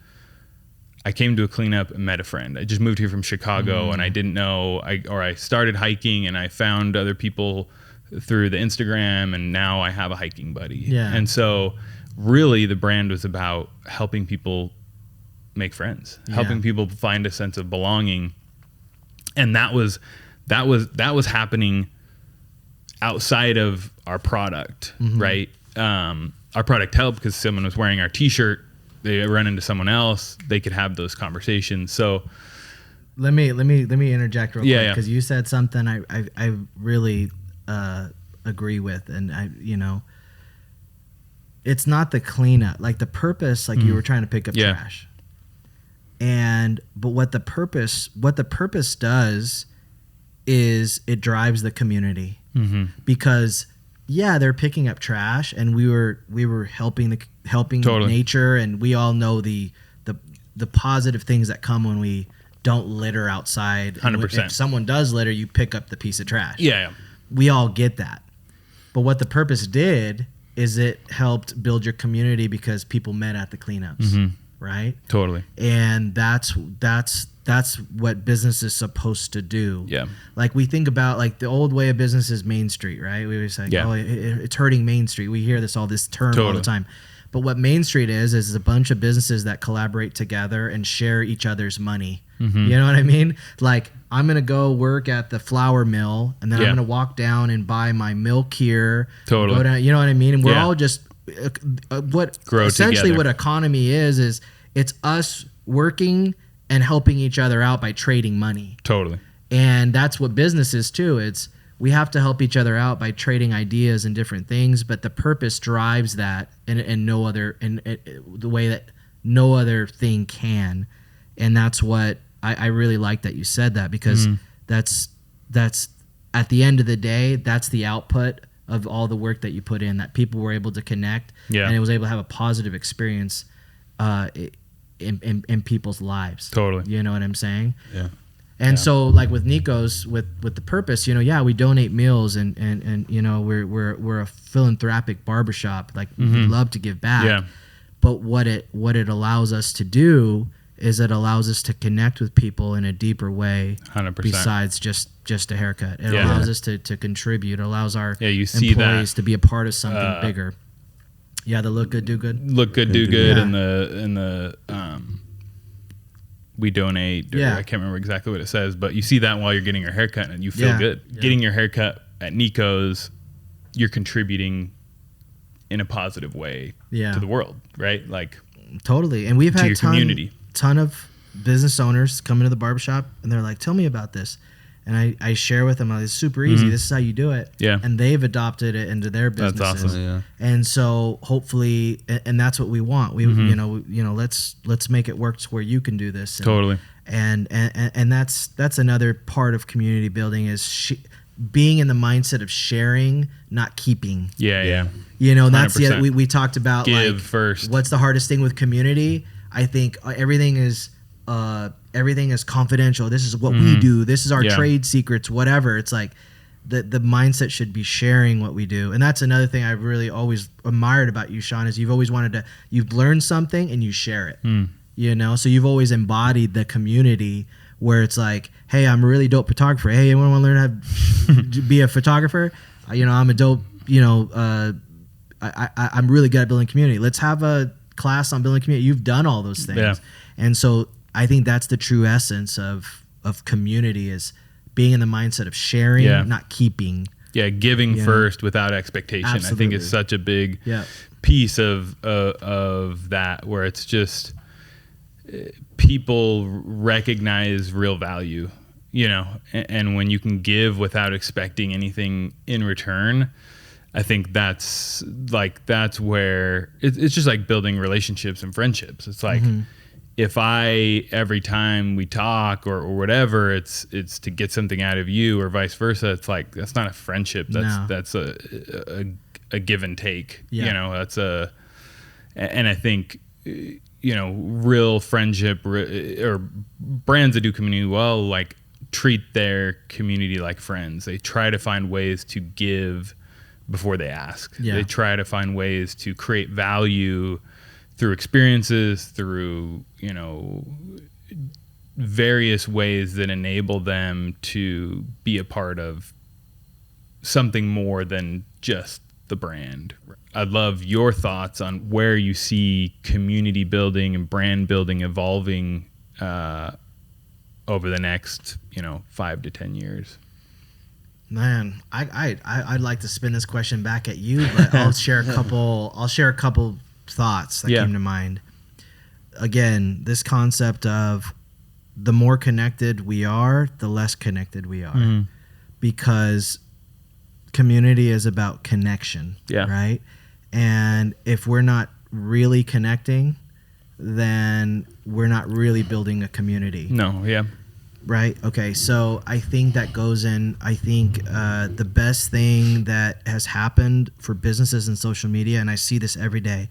I came to a cleanup and met a friend. I just moved here from Chicago and I didn't know, I started hiking and I found other people through the Instagram, and now I have a hiking buddy. Yeah. And so really the brand was about helping people make friends, helping people find a sense of belonging. And that was happening outside of our product, right? Our product helped because someone was wearing our T-shirt. They run into someone else, they could have those conversations. So let me interject real quick, because you said something I really agree with, and it's not the cleanup, like the purpose, like you were trying to pick up trash. But what the purpose does is it drives the community, because they're picking up trash, and we were helping totally. Nature, and we all know the positive things that come when we don't litter outside. 100%. If someone does litter, you pick up the piece of trash. Yeah. We all get that. But what the purpose did is it helped build your community, because people met at the cleanups. Right? Totally. And that's what business is supposed to do. Yeah. Like we think about, like, the old way of business is Main Street, right? We always say, it's hurting Main Street. We hear this term all the time. But what Main Street is a bunch of businesses that collaborate together and share each other's money. You know what I mean? Like, I'm going to go work at the flour mill, and then I'm going to walk down and buy my milk here. Totally. Go down, you know what I mean? And we're all just what grow essentially together. What economy is it's us working and helping each other out by trading money. Totally. And that's what business is too. It's we have to help each other out by trading ideas and different things, but the purpose drives that in no other, in the way that no other thing can. And that's what I really like that you said that, because that's at the end of the day, that's the output of all the work that you put in, that people were able to connect and it was able to have a positive experience. in people's lives. Totally. You know what I'm saying? Yeah. And so like with Nico's, with the purpose, we donate meals and we're a philanthropic barbershop. Like we love to give back. Yeah. But what it allows us to do is it allows us to connect with people in a deeper way. 100%. Besides just a haircut. It allows us to contribute. It allows our you see employees to be a part of something bigger. Yeah, the look good, do good. Look good, do good, and the we donate. I can't remember exactly what it says, but you see that while you're getting your haircut, and you feel good. Yeah. Getting your haircut at Nico's, you're contributing in a positive way to the world, right? Like totally. And we've had ton of business owners come into the barbershop, and they're like, "Tell me about this." And I share with them, it's super easy. This is how you do it. Yeah. And they've adopted it into their businesses. That's awesome. Yeah. And so hopefully, and that's what we want. We, let's make it work to where you can do this. And, totally. And that's another part of community building is being in the mindset of sharing, not keeping. Yeah. That's we talked about give first. What's the hardest thing with community? I think everything is confidential. This is what we do. This is our trade secrets, whatever. It's like the mindset should be sharing what we do. And that's another thing I've really always admired about you, Sean, is you've always you've learned something and you share it, so you've always embodied the community where it's like, hey, I'm a really dope photographer. Hey, anyone want to learn how to be a photographer? I'm a dope, I'm really good at building community. Let's have a class on building community. You've done all those things. Yeah. And so I think that's the true essence of community is being in the mindset of sharing, not keeping. Yeah, giving first without expectation. Absolutely. I think is such a big piece of that, where it's just people recognize real value, and when you can give without expecting anything in return, I think that's where it's just like building relationships and friendships. It's like, if every time we talk or whatever, it's to get something out of you or vice versa, it's like, that's not a friendship. That's a give and take, and I think, real friendship or brands that do community well, like treat their community like friends. They try to find ways to give before they ask. They try to find ways to create value through experiences, through, various ways that enable them to be a part of something more than just the brand. I'd love your thoughts on where you see community building and brand building evolving over the next, 5 to 10 years. Man, I'd like to spin this question back at you, but I'll share a couple thoughts that came to mind. Again, this concept of the more connected we are, the less connected we are, because community is about connection, right? And if we're not really connecting, then we're not really building a community. Right? Okay, so I think that goes in. I think the best thing that has happened for businesses and social media, and I see this every day.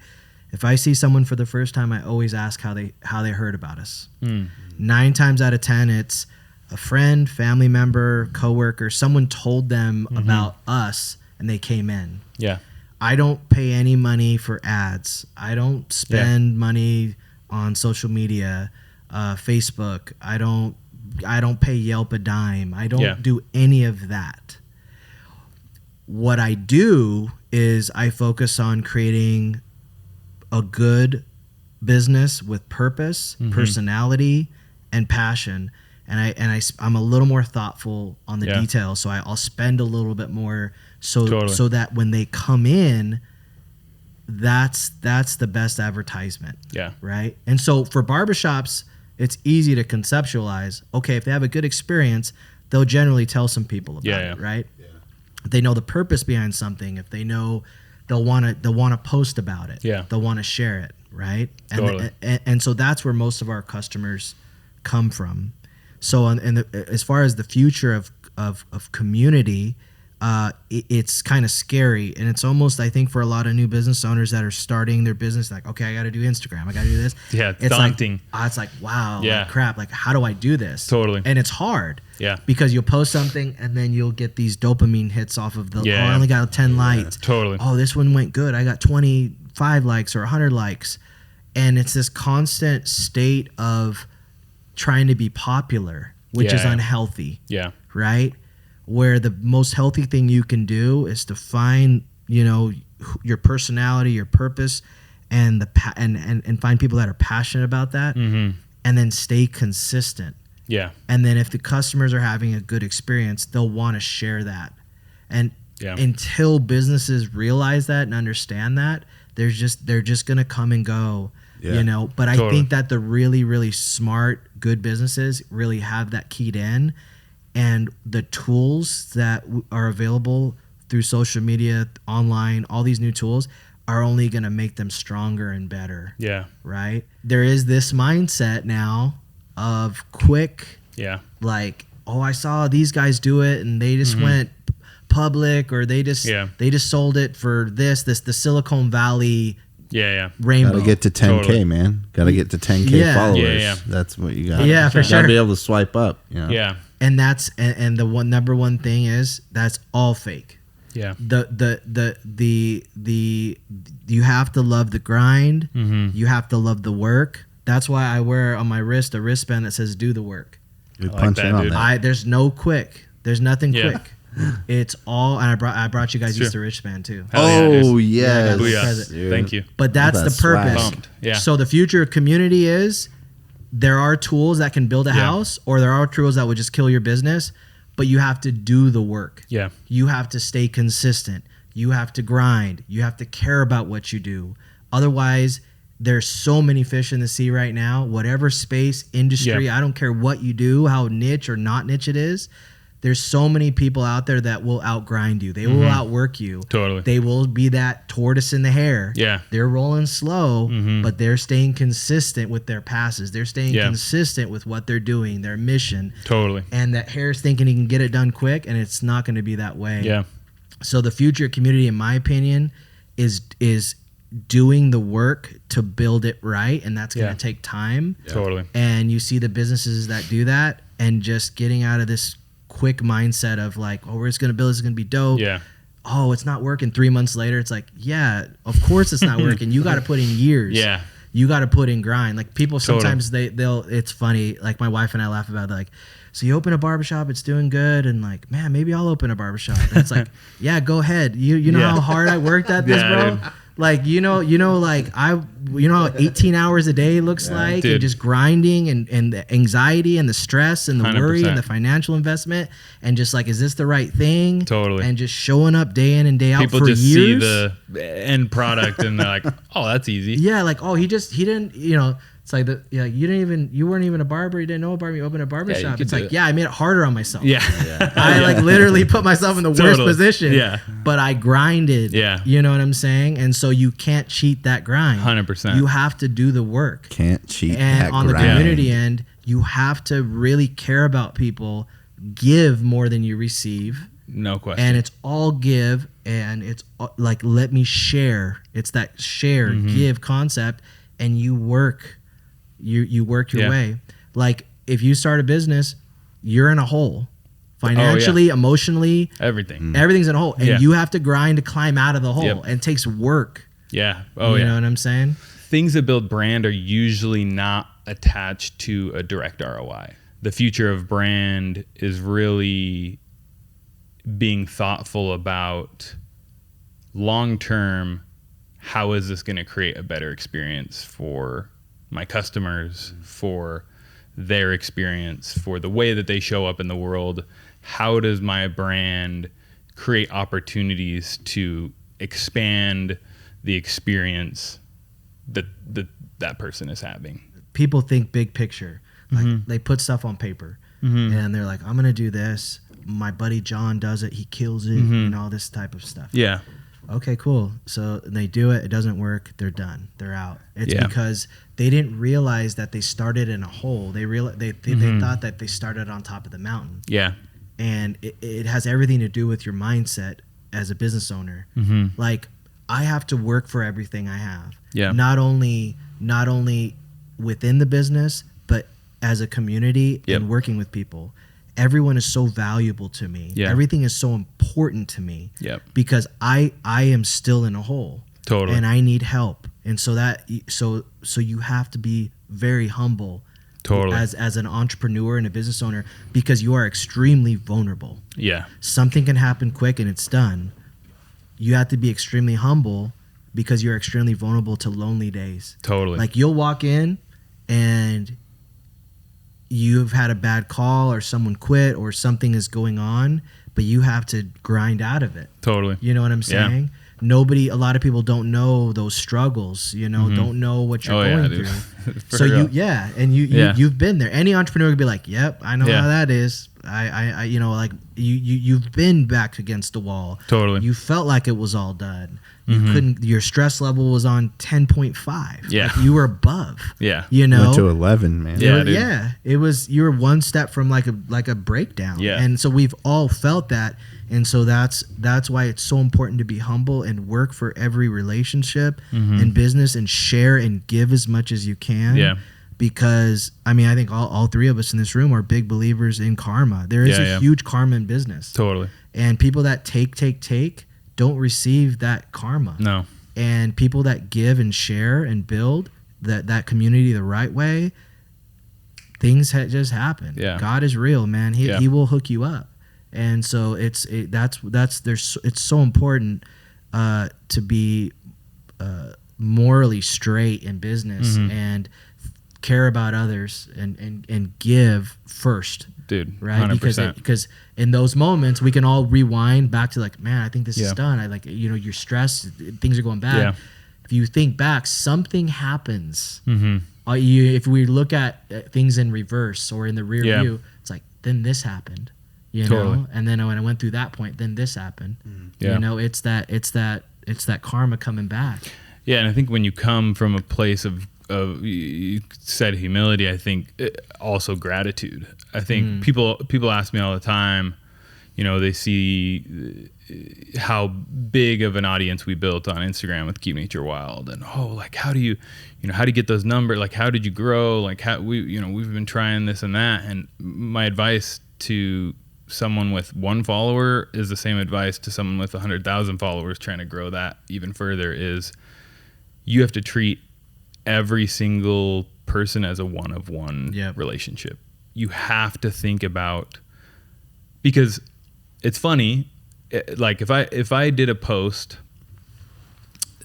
If I see someone for the first time, I always ask how they heard about us. 9 times out of 10, it's a friend, family member, coworker. Someone told them about us, and they came in. Yeah. I don't pay any money for ads. I don't spend money on social media, Facebook. I don't pay Yelp a dime. I don't do any of that. What I do is I focus on creating a good business with purpose, personality, and passion. And I'm a little more thoughtful on the details. So I'll spend a little bit more so that when they come in, that's the best advertisement. Yeah. Right. And so for barbershops, it's easy to conceptualize. Okay, if they have a good experience, they'll generally tell some people about it, right? Yeah. If they know the purpose behind something, if they know, they'll want to post about it. Yeah. They'll want to share it, right? And so that's where most of our customers come from. So as far as the future of community, it's kind of scary. And it's almost, I think, for a lot of new business owners that are starting their business, like, okay, I got to do Instagram. I got to do this. Yeah, it's daunting. It's like, wow, like, crap. Like, how do I do this? Totally. And it's hard. Yeah. Because you'll post something and then you'll get these dopamine hits off of I only got 10 likes. Totally. Oh, this one went good. I got 25 likes or 100 likes. And it's this constant state of trying to be popular, which is unhealthy. Yeah. Right? Where the most healthy thing you can do is to find, your personality, your purpose, and and find people that are passionate about that, and then stay consistent. Yeah. And then if the customers are having a good experience, they'll want to share that. And until businesses realize that and understand that, they're just gonna come and go. Yeah. But I think that the really, really smart, good businesses really have that keyed in. And the tools that are available through social media, online, all these new tools are only going to make them stronger and better. Yeah. Right? There is this mindset now of quick, like, oh, I saw these guys do it and they just went public, or they just sold it for the Silicon Valley rainbow. Gotta get to 10K, man. Gotta get to 10K followers. Yeah. That's what you got. Yeah, for sure. Gotta be able to swipe up. Yeah. And that's and the number one thing is that's all fake. Yeah. The you have to love the grind. You have to love the work. That's why I wear on my wrist a wristband that says "Do the work." Good punching on that. There's no quick. There's nothing quick. It's all, and I brought you guys Easter wristband too. Yes. Thank you. But that's the purpose. Yeah. So the future of community is, there are tools that can build a house, or there are tools that would just kill your business, but you have to do the work. Yeah. You have to stay consistent. You have to grind. You have to care about what you do. Otherwise, there's so many fish in the sea right now, whatever space, industry, I don't care what you do, how niche or not niche it is. There's so many people out there that will outgrind you. They will outwork you. Totally. They will be that tortoise in the hare. Yeah. They're rolling slow, but they're staying consistent with their passes. They're staying consistent with what they're doing, their mission. Totally. And that hare's thinking he can get it done quick, and it's not going to be that way. Yeah. So the future community, in my opinion, is doing the work to build it right, and that's going to take time. Totally. And you see the businesses that do that, and just getting out of this quick mindset of like, oh, we're just going to build, this is going to be dope. Yeah. Oh, it's not working. 3 months later, it's like, yeah, of course it's not working. You got to put in years. Yeah. You got to put in grind. Like people sometimes they'll it's funny. Like my wife and I laugh about it, like, so you open a barbershop, it's doing good, and like, man, maybe I'll open a barbershop. And it's like, yeah, go ahead. You know how hard I worked at this, bro? Dude. Like, like how 18 hours a day looks like, dude. And just grinding and the anxiety and the stress and the 100%. Worry and the financial investment, and just like, is this the right thing? Totally. And just showing up day in and day out people for just years. See the end product and they're like, oh, that's easy. Yeah, like, oh, he didn't, it's like you weren't even a barber, you didn't know a barber, you opened a barbershop. It's like, I made it harder on myself. Yeah. I like literally put myself in the worst position. Yeah. But I grinded. Yeah. You know what I'm saying? And so you can't cheat that grind. 100%. You have to do the work. Can't cheat and that on grind. The community end, you have to really care about people, give more than you receive. No question. And it's all give, and it's like, let me share. It's that share, give concept, and you work. You work your way. Like if you start a business, you're in a hole. Financially, emotionally, everything's in a hole. And you have to grind to climb out of the hole. And it takes work. Yeah. You know what I'm saying? Things that build brand are usually not attached to a direct ROI. The future of brand is really being thoughtful about long-term, how is this going to create a better experience for my customers, for their experience, for the way that they show up in the world. How does my brand create opportunities to expand the experience that person is having? People think big picture. Like they put stuff on paper and they're like, I'm going to do this. My buddy John does it. He kills it and all this type of stuff. Yeah. Okay, cool. So they do it. It doesn't work. They're done. They're out. It's because they didn't realize that they started in a hole. They thought that they started on top of the mountain. Yeah. and it has everything to do with your mindset as a business owner. Like, I have to work for everything I have. Yeah. Not only within the business, but as a community and working with people. Everyone is so valuable to me. Yeah. Everything is so important to me. Because I am still in a hole. Totally. And I need help. And so you have to be very humble. Totally. As an entrepreneur and a business owner, because you are extremely vulnerable. Yeah. Something can happen quick and it's done. You have to be extremely humble because you're extremely vulnerable to lonely days. Totally. Like, you'll walk in and you've had a bad call or someone quit or something is going on, but you have to grind out of it. Totally. You know what I'm saying? Yeah. A lot of people don't know those struggles, don't know what you're going through. So real. You've been there. Any entrepreneur could be like, yep, I know how that is. I you've been back against the wall. Totally. You felt like it was all done. You couldn't, your stress level was on 10.5. Yeah. Like, you were above. Yeah. Went to 11, man. Yeah. It was, you were one step from like a breakdown. Yeah. And so we've all felt that. And so that's why it's so important to be humble and work for every relationship and business and share and give as much as you can. Yeah. Because, I mean, I think all three of us in this room are big believers in karma. There is a huge karma in business. Totally. And people that take don't receive that karma. No. And people that give and share and build that community the right way, things just happen. Yeah. God is real, man. He will hook you up. And so it's so important to be morally straight in business and care about others and give first. Dude, right? 100%. Because in those moments we can all rewind back to like, man, I think this is done. I like, you're stressed, things are going bad. Yeah. If you think back, something happens. If we look at things in reverse or in the rear view, it's like, then this happened, know? And then when I went through that point, then this happened. It's that karma coming back. Yeah. And I think when you come from a place of you said humility, I think also gratitude. I think people ask me all the time, they see how big of an audience we built on Instagram with Keep Nature Wild, and like, how do you get those numbers? Like, how did you grow? Like, how we've been trying this and that. And my advice to someone with 1 follower is the same advice to someone with 100,000 followers trying to grow that even further, is you have to treat every single person as a one-of-one relationship. You have to think about, because it's funny, like if I did a post,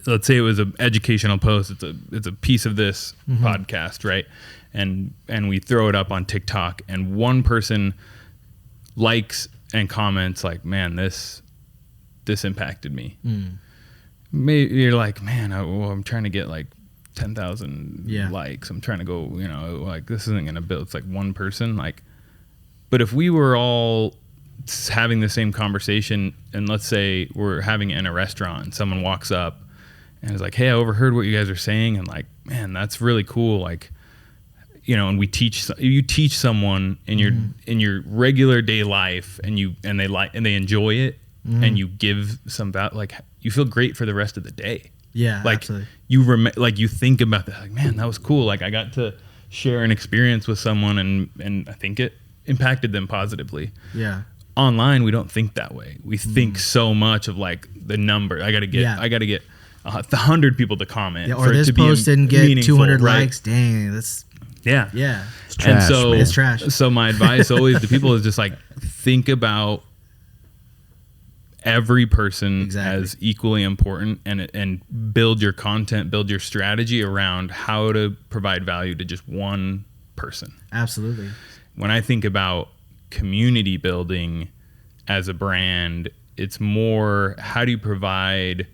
let's say it was an educational post, it's a piece of this podcast, right? And we throw it up on TikTok, and one person likes and comments like, man, this impacted me. Maybe you're like, man, I'm trying to get like 10,000 likes. I'm trying to go, like, this isn't going to build. It's like one person. Like, but if we were all having the same conversation, and let's say we're having it in a restaurant, and someone walks up and is like, hey, I overheard what you guys are saying, and like, man, that's really cool. Like, and you teach someone in your regular day life, and they enjoy it, and you give some value, like, you feel great for the rest of the day. Yeah, like absolutely. You think about that, like, man, that was cool. Like, I got to share an experience with someone, and I think it impacted them positively. Yeah. Online, we don't think that way. We think so much of like the number. I got to get 100 people to comment. Yeah, or this post didn't get 200 likes. Dang, that's yeah. It's trash. It's trash. So my advice always to people is just like, think about every person as equally important, and build your content, build your strategy around how to provide value to just one person. Absolutely. When I think about community building as a brand, it's more, how do you provide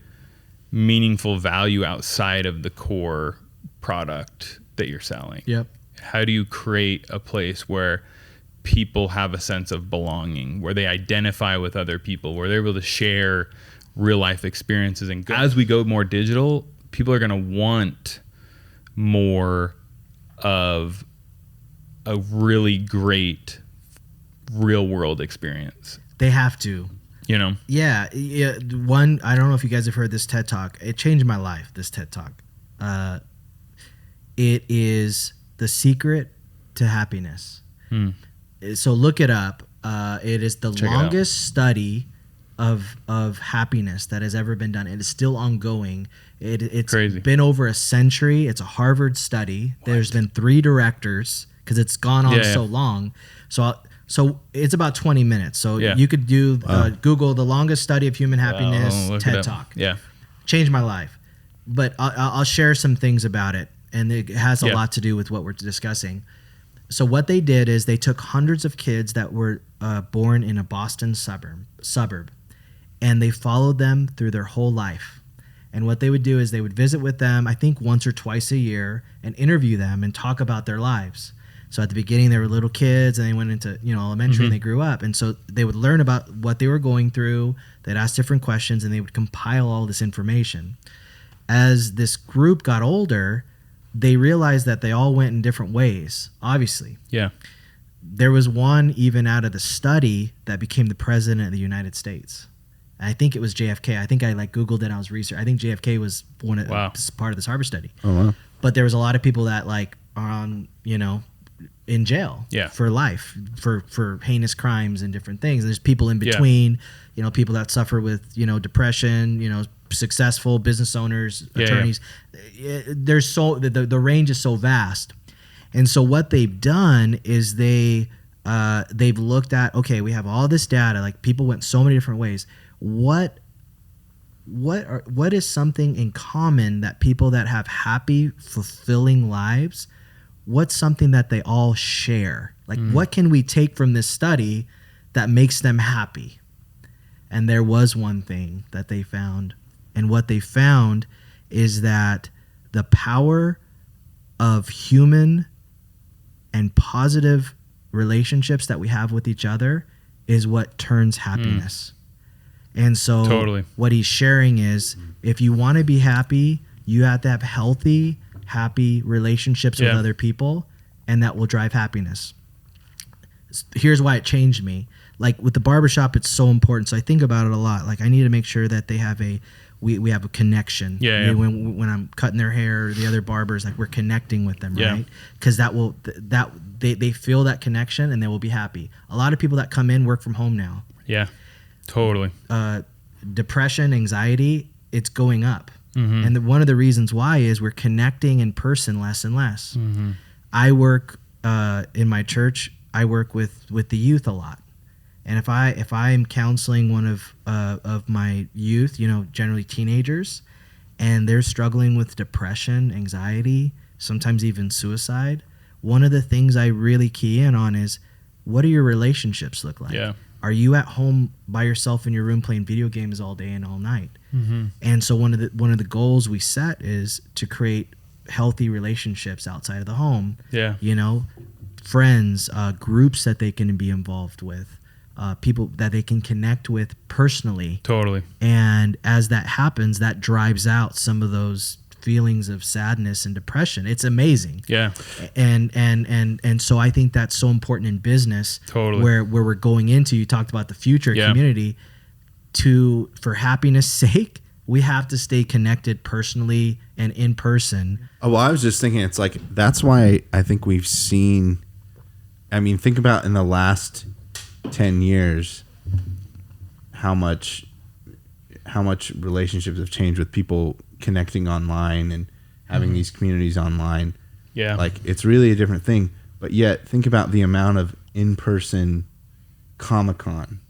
meaningful value outside of the core product that you're selling? Yep. How do you create a place where people have a sense of belonging, where they identify with other people, where they're able to share real life experiences? And as we go more digital, people are going to want more of a really great real world experience. They have to. You know? Yeah. One, I don't know if you guys have heard this TED Talk. It changed my life, this TED Talk. It is The Secret to Happiness. So look it up. It is the longest study of happiness that has ever been done. It is still ongoing. It's crazy. Been over a century. It's a Harvard study. What? There's been 3 directors because it's gone on so long. So it's about 20 minutes. So you could do Google the longest study of human happiness TED Talk. Yeah, changed my life. But I'll share some things about it, and it has a lot to do with what we're discussing. So what they did is they took hundreds of kids that were born in a Boston suburb, and they followed them through their whole life. And what they would do is they would visit with them, I think once or twice a year, and interview them and talk about their lives. So at the beginning, they were little kids, and they went into elementary, and they grew up. And so they would learn about what they were going through. They'd ask different questions, and they would compile all this information. As this group got older, they realized that they all went in different ways, obviously. Yeah. There was one even out of the study that became the president of the United States. I think it was JFK. I think I Googled it. I was researching. I think JFK was part of this Harvard study. Oh, wow. But there was a lot of people that are on, in jail for life for heinous crimes and different things. And there's people in between, people that suffer with, depression, successful business owners, attorneys. There's the range is so vast. And so what they've done is they've looked at, okay, we have all this data, people went so many different ways. What is something in common that people that have happy, fulfilling lives, what's something that they all share? What can we take from this study that makes them happy? And there was one thing that they found. And what they found is that the power of human and positive relationships that we have with each other is what turns happiness. And so what he's sharing is if you want to be happy, you have to have healthy, happy relationships with other people, and that will drive happiness. Here's why it changed me. With the barbershop, it's so important. So I think about it a lot. I need to make sure that they have we have a connection. When I'm cutting their hair, the other barbers, we're connecting with them, right? Because they feel that connection and they will be happy. A lot of people that come in work from home now. Yeah, totally. Depression, anxiety, it's going up. And one of the reasons why is we're connecting in person less and less. I work in my church. I work with the youth a lot. And if I'm counseling one of my youth, generally teenagers, and they're struggling with depression, anxiety, sometimes even suicide, one of the things I really key in on is, what do your relationships look like? Yeah. Are you at home by yourself in your room playing video games all day and all night? And so one of the goals we set is to create healthy relationships outside of the home. Yeah. Friends, groups that they can be involved with. People that they can connect with personally. Totally. And as that happens, that drives out some of those feelings of sadness and depression. It's amazing. Yeah. And so I think that's so important in business. Totally. Where we're going into, you talked about the future community, for happiness sake, we have to stay connected personally and in person. Oh, well, I was just thinking, it's that's why I think we've seen, think about in the last 10 years how much relationships have changed with people connecting online and having these communities online. Yeah. It's really a different thing. But yet, think about the amount of in-person Comic-Con.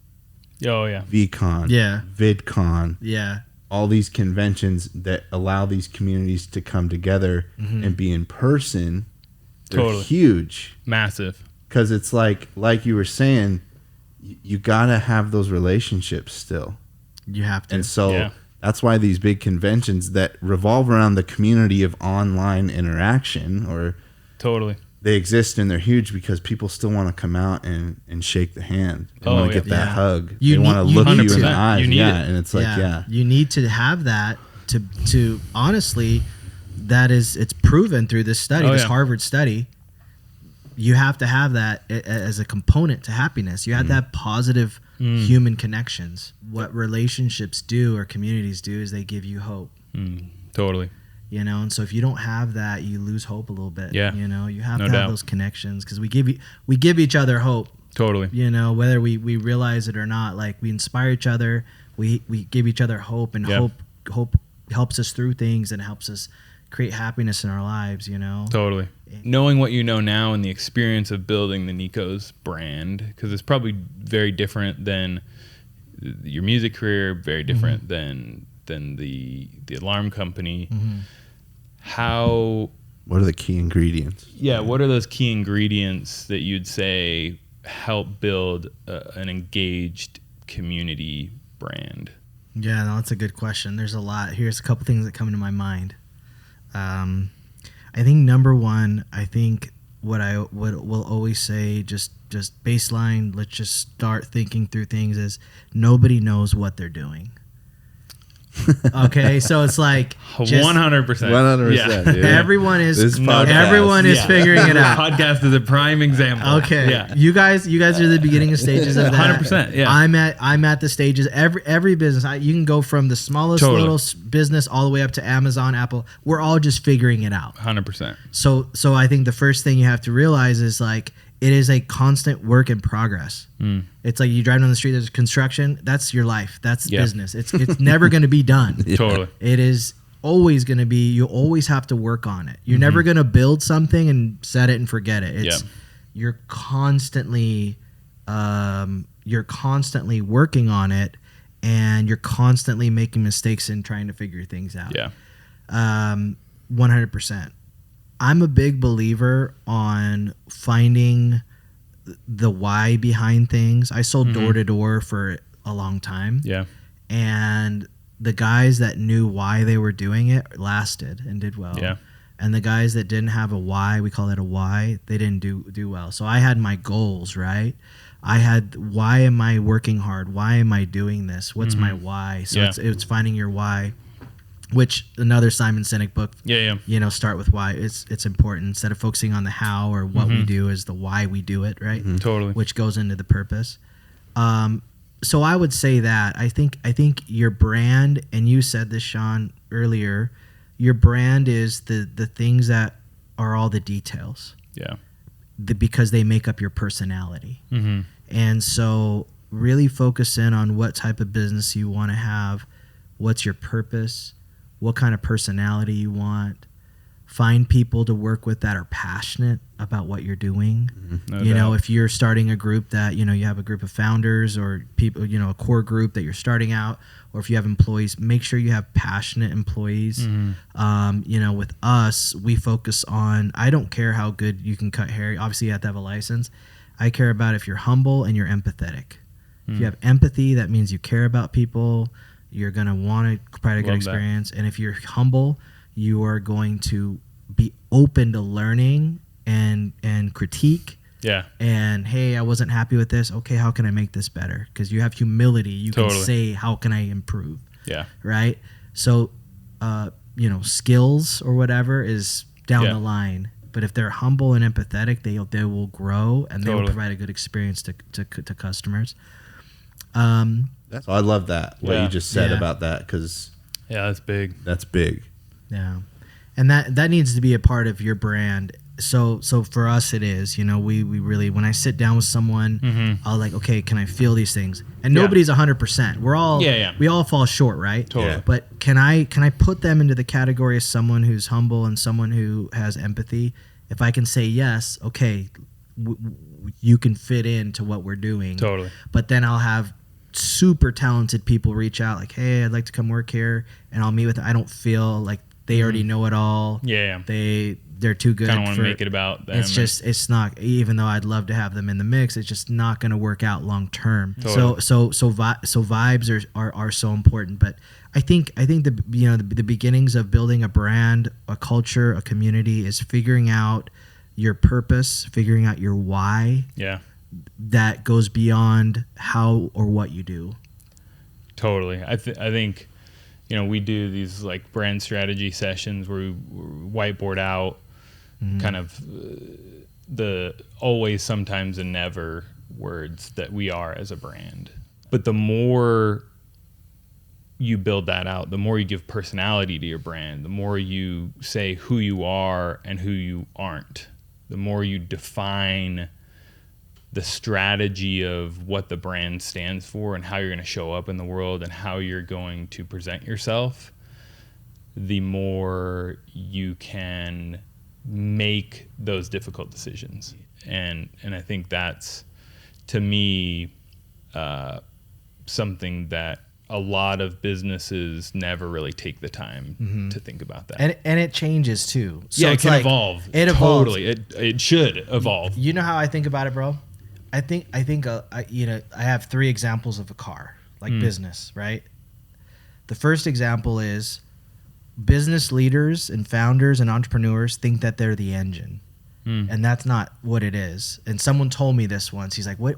Oh, yeah. VCon. Yeah. VidCon. Yeah. All these conventions that allow these communities to come together and be in person. They're huge. Massive. Because it's like you were saying, you got to have those relationships still. You have to. And so that's why these big conventions that revolve around the community of online interaction, or they exist and they're huge because people still want to come out and shake the hand. They want to get that hug. They want to look you in the eyes. And it's you need to have that to honestly, it's proven through this study, Harvard study. you have to have that as a component to happiness. You have to have positive human connections. What relationships do or communities do is they give you hope. Totally. You know, and so if you don't have that, you lose hope a little bit. Yeah. You know, you have to have those connections, because we give each other hope. Totally. You know, whether we realize it or not, like, we inspire each other, we give each other hope, and hope helps us through things and helps us create happiness in our lives, you know? Totally. Knowing what you know now and the experience of building the Nico's brand, because it's probably very different than your music career, very different than the alarm company. What are the key ingredients? Yeah, what are those key ingredients that you'd say help build an engaged community brand? Yeah, no, that's a good question. There's a lot. Here's a couple things that come to my mind. I think number one, I think what will always say, just baseline, let's just start thinking through things, is nobody knows what they're doing. Okay, so it's like 100%. 100%. Yeah. Everyone is figuring it out. Podcast is a prime example. Okay, yeah. You guys are the beginning stages of that. 100%. Yeah, I'm at the stages. Every business, you can go from the smallest little business all the way up to Amazon, Apple. We're all just figuring it out. 100%. So I think the first thing you have to realize is, like, it is a constant work in progress. It's like you drive down the street, there's construction. That's your life. That's business. It's never going to be done. Totally. It is always going to be. You always have to work on it. You're never going to build something and set it and forget it. You're constantly working on it, and you're constantly making mistakes and trying to figure things out. 100%. I'm a big believer on finding the why behind things. I sold door to door for a long time. Yeah. And the guys that knew why they were doing it lasted and did well. Yeah. And the guys that didn't have a why, we call it a why, they didn't do well. So I had my goals, right? I had, why am I working hard? Why am I doing this? What's my why? So it's finding your why. Which, another Simon Sinek book, you know, start with why. It's important. Instead of focusing on the how or what we do, is the why we do it, right? Totally. Which goes into the purpose. So I would say that I think your brand, and you said this, Sean, earlier, your brand is the things that are all the details. Yeah. Because they make up your personality. And so really focus in on what type of business you want to have, what's your purpose, what kind of personality you want. Find people to work with that are passionate about what you're doing. You know, if you're starting a group that, you know, you have a group of founders or people, you know, a core group that you're starting out, or if you have employees, make sure you have passionate employees. You know, with us, we focus on, I don't care how good you can cut hair. Obviously, you have to have a license. I care about if you're humble and you're empathetic. If you have empathy, that means you care about people. You're going to want to provide a good experience. And if you're humble, you are going to be open to learning and critique. Yeah. And, hey, I wasn't happy with this. Okay, how can I make this better? Because you have humility. You can say, how can I improve? Yeah. Right? So, you know, skills or whatever is down the line. But if they're humble and empathetic, they will grow, and they will provide a good experience to customers. I love that, what you just said about that, because that's big. That's big. Yeah, and that needs to be a part of your brand. So for us, it is. You know, we really, when I sit down with someone, I'll like, okay, can I feel these things? And nobody's 100%. We're all we all fall short, right? Totally. But can I put them into the category of someone who's humble and someone who has empathy? If I can say yes, okay, you can fit into what we're doing. Totally. But then I'll have super talented people reach out like, hey, I'd like to come work here, and I'll meet with them. I don't feel like they already know it all. They're too good. I don't want to make it about them. It's not, even though I'd love to have them in the mix, it's just not going to work out long term. Totally. So vibes are so important. But I think the beginnings of building a brand, a culture, a community is figuring out your purpose, figuring out your why. Yeah. That goes beyond how or what you do. Totally. I think, you know, we do these like brand strategy sessions where we whiteboard out kind of the always, sometimes, and never words that we are as a brand. But the more you build that out, the more you give personality to your brand, the more you say who you are and who you aren't, the more you define the strategy of what the brand stands for and how you're going to show up in the world and how you're going to present yourself, the more you can make those difficult decisions. And I think that's, to me, something that a lot of businesses never really take the time to think about that. And it changes too. So it can evolve. It evolves. Totally. It should evolve. You know how I think about it, bro? I think I have 3 examples of a car, like business, right? The first example is business leaders and founders and entrepreneurs think that they're the engine. And that's not what it is. And someone told me this once. He's like, what,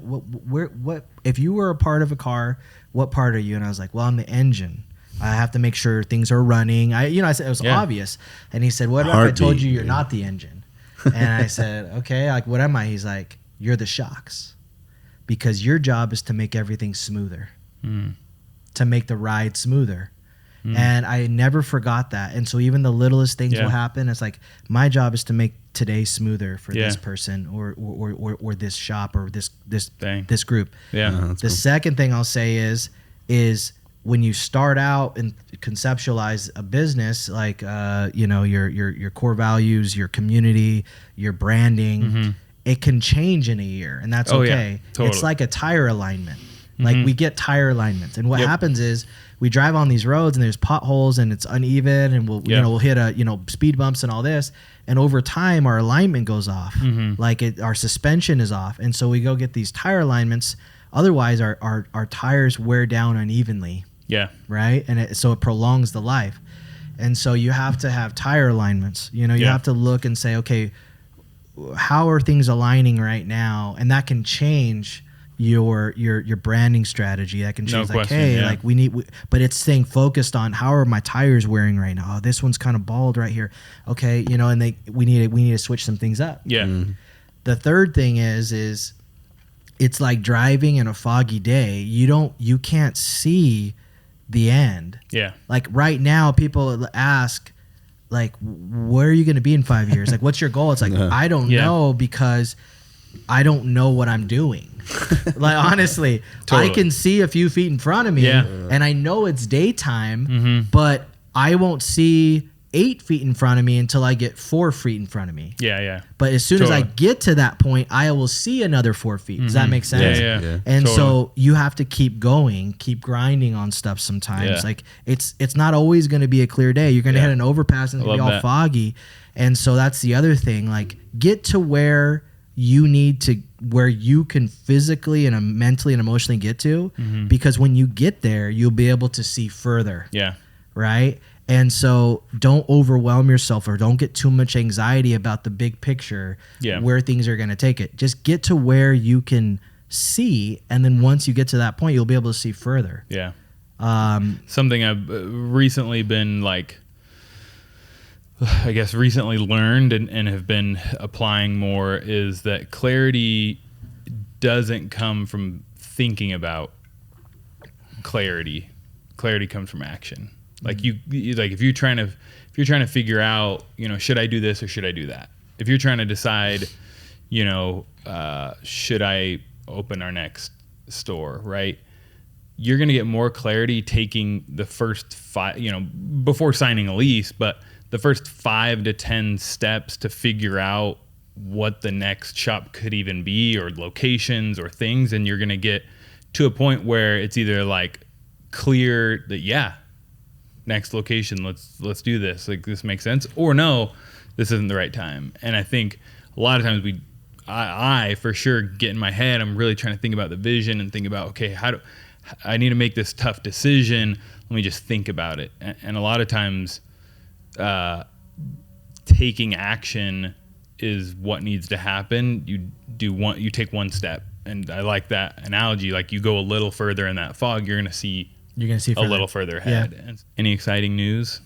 if you were a part of a car, what part are you? And I was like, well, I'm the engine. I have to make sure things are running. I said, it was obvious. And he said, what if I told you you're not the engine? And I said, okay, like, what am I? He's like, you're the shocks, because your job is to make everything smoother, to make the ride smoother. And I never forgot that. And so even the littlest things will happen. It's like, my job is to make today smoother for this person or this shop or this group. Yeah. The second thing I'll say is when you start out and conceptualize a business, like your core values, your community, your branding, it can change in a year, and that's okay. Yeah, totally. It's like a tire alignment. Like we get tire alignments, and what happens is we drive on these roads and there's potholes and it's uneven, and we'll hit speed bumps and all this, and over time our alignment goes off, our suspension is off, and so we go get these tire alignments. Otherwise, our tires wear down unevenly. Yeah. Right, and so it prolongs the life, and so you have to have tire alignments. You have to look and say, okay, how are things aligning right now, and that can change your branding strategy. That can change. But it's staying focused on how are my tires wearing right now. Oh, this one's kind of bald right here. Okay, and we need to switch some things up. Yeah. The third thing is it's like driving in a foggy day. You can't see the end. Yeah. Like right now, people ask, like, where are you going to be in 5 years? Like, what's your goal? It's like, I don't know, because I don't know what I'm doing. Like, honestly, totally. I can see a few feet in front of me, and I know it's daytime, but I won't see 8 feet in front of me until I get 4 feet in front of me. Yeah. But as soon as I get to that point, I will see another 4 feet. Does that make sense? Yeah. And so you have to keep going, keep grinding on stuff sometimes. Yeah. Like, it's not always going to be a clear day. You're going to hit an overpass and it's going to be all foggy. And so that's the other thing. Like, get to where you can physically and mentally and emotionally get to, because when you get there, you'll be able to see further. Yeah. Right? And so don't overwhelm yourself, or don't get too much anxiety about the big picture, where things are going to take it. Just get to where you can see, and then once you get to that point, you'll be able to see further. Yeah. Something I've recently been recently learned and have been applying more is that clarity doesn't come from thinking about clarity. Clarity comes from action. Like if you're trying to figure out, should I do this or should I do that? If you're trying to decide, should I open our next store, right? You're going to get more clarity taking the first 5, before signing a lease, but the first 5 to 10 steps to figure out what the next shop could even be, or locations or things. And you're going to get to a point where it's either like clear that, next location, let's do this. Like, this makes sense, or no, this isn't the right time. And I think a lot of times I for sure get in my head. I'm really trying to think about the vision and think about, okay, I need to make this tough decision. Let me just think about it. And a lot of times, taking action is what needs to happen. You take one step, and I like that analogy. Like, you go a little further in that fog, you're gonna see further. A little further ahead. Yeah. Any exciting news?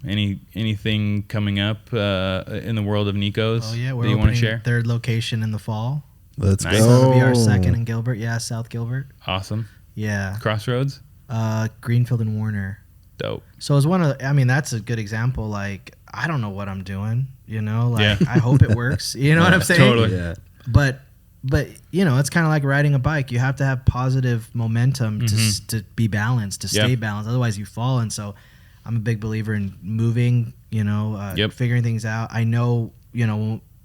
Anything coming up in the world of Nico's that you want to share? Third location in the fall. Let's go. So it'll be our second in Gilbert. Yeah, South Gilbert. Awesome. Yeah. Crossroads? Greenfield and Warner. Dope. So it's that's a good example. Like, I don't know what I'm doing, I hope it works. You know what I'm saying? Totally. Yeah. But it's kind of like riding a bike. You have to have positive momentum to be balanced, to stay balanced. Otherwise you fall. And so I'm a big believer in moving, figuring things out. I know,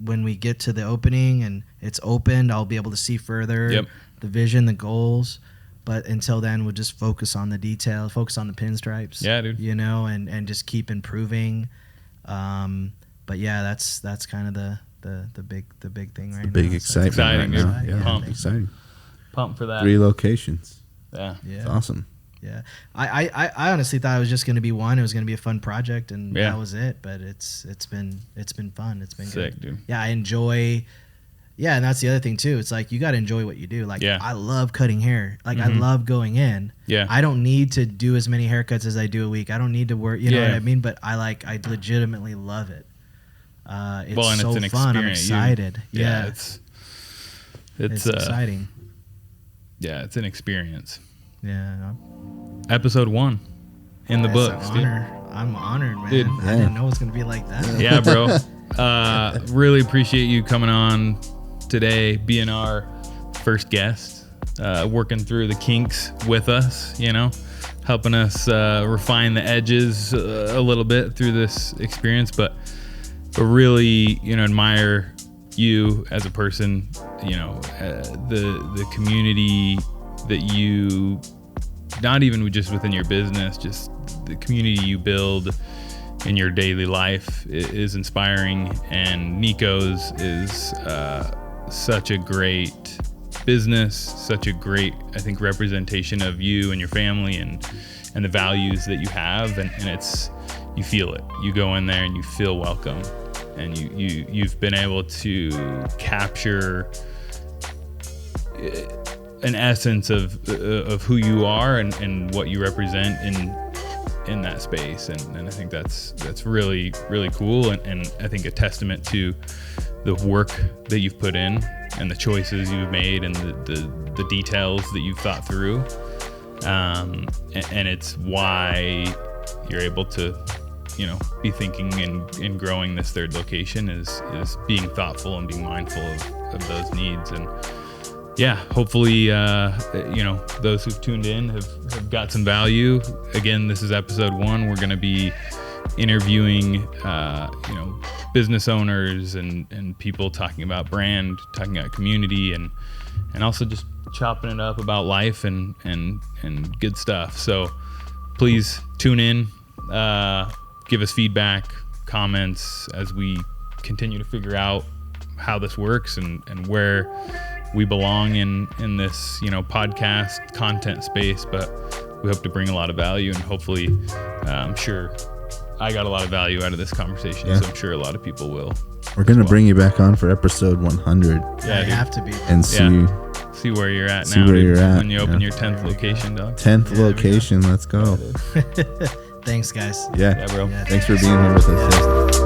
when we get to the opening and it's opened, I'll be able to see further the vision, the goals. But until then, we'll just focus on the details, focus on the pinstripes. Yeah, dude. And just keep improving. But yeah, that's kind of the big thing right now. Big excitement. Exciting, right dude. now. Yeah, Pump. exciting. Pump for that. 3 locations. Yeah. It's awesome. Yeah, I honestly thought it was just going to be one. It was going to be a fun project, and that was it. But it's been fun. It's been sick, good. Dude. Yeah, I enjoy. Yeah, and that's the other thing too. It's like you got to enjoy what you do. Like I love cutting hair. Like I love going in. Yeah. I don't need to do as many haircuts as I do a week. I don't need to work. You know what I mean? But I legitimately love it. It's so fun. I'm excited. It's exciting. Yeah, it's an experience. Yeah. Episode 1 in the books. Dude. I'm honored, man. Dude, I didn't know it was gonna be like that. Yeah, bro. Really appreciate you coming on today, being our first guest, working through the kinks with us. Helping us refine the edges a little bit through this experience, but really, admire you as a person. The community that you, not even just within your business, just the community you build in your daily life is inspiring. And Nico's is such a great business, such a great, I think, representation of you and your family and the values that you have. And it's, you feel it. You go in there and you feel welcome, and you've been able to capture an essence of who you are and what you represent in that space, and I think that's really, really cool, and I think a testament to the work that you've put in and the choices you've made and the details that you've thought through, and it's why you're able to be thinking and growing this third location is being thoughtful and being mindful of those needs. And yeah, hopefully, those who've tuned in have got some value. Again, this is episode 1. We're going to be interviewing, business owners and people talking about brand, talking about community, and also just chopping it up about life and good stuff. So please tune in, give us feedback, comments as we continue to figure out how this works and where we belong in this podcast content space. But we hope to bring a lot of value, and hopefully I'm sure I got a lot of value out of this conversation, so I'm sure a lot of people will. We're gonna bring you back on for episode 100. Yeah, you have to be, and see where you're at now. When you open your 10th location, dog. 10th location, let's go. Thanks, guys. Yeah, bro. Thanks for being here with us.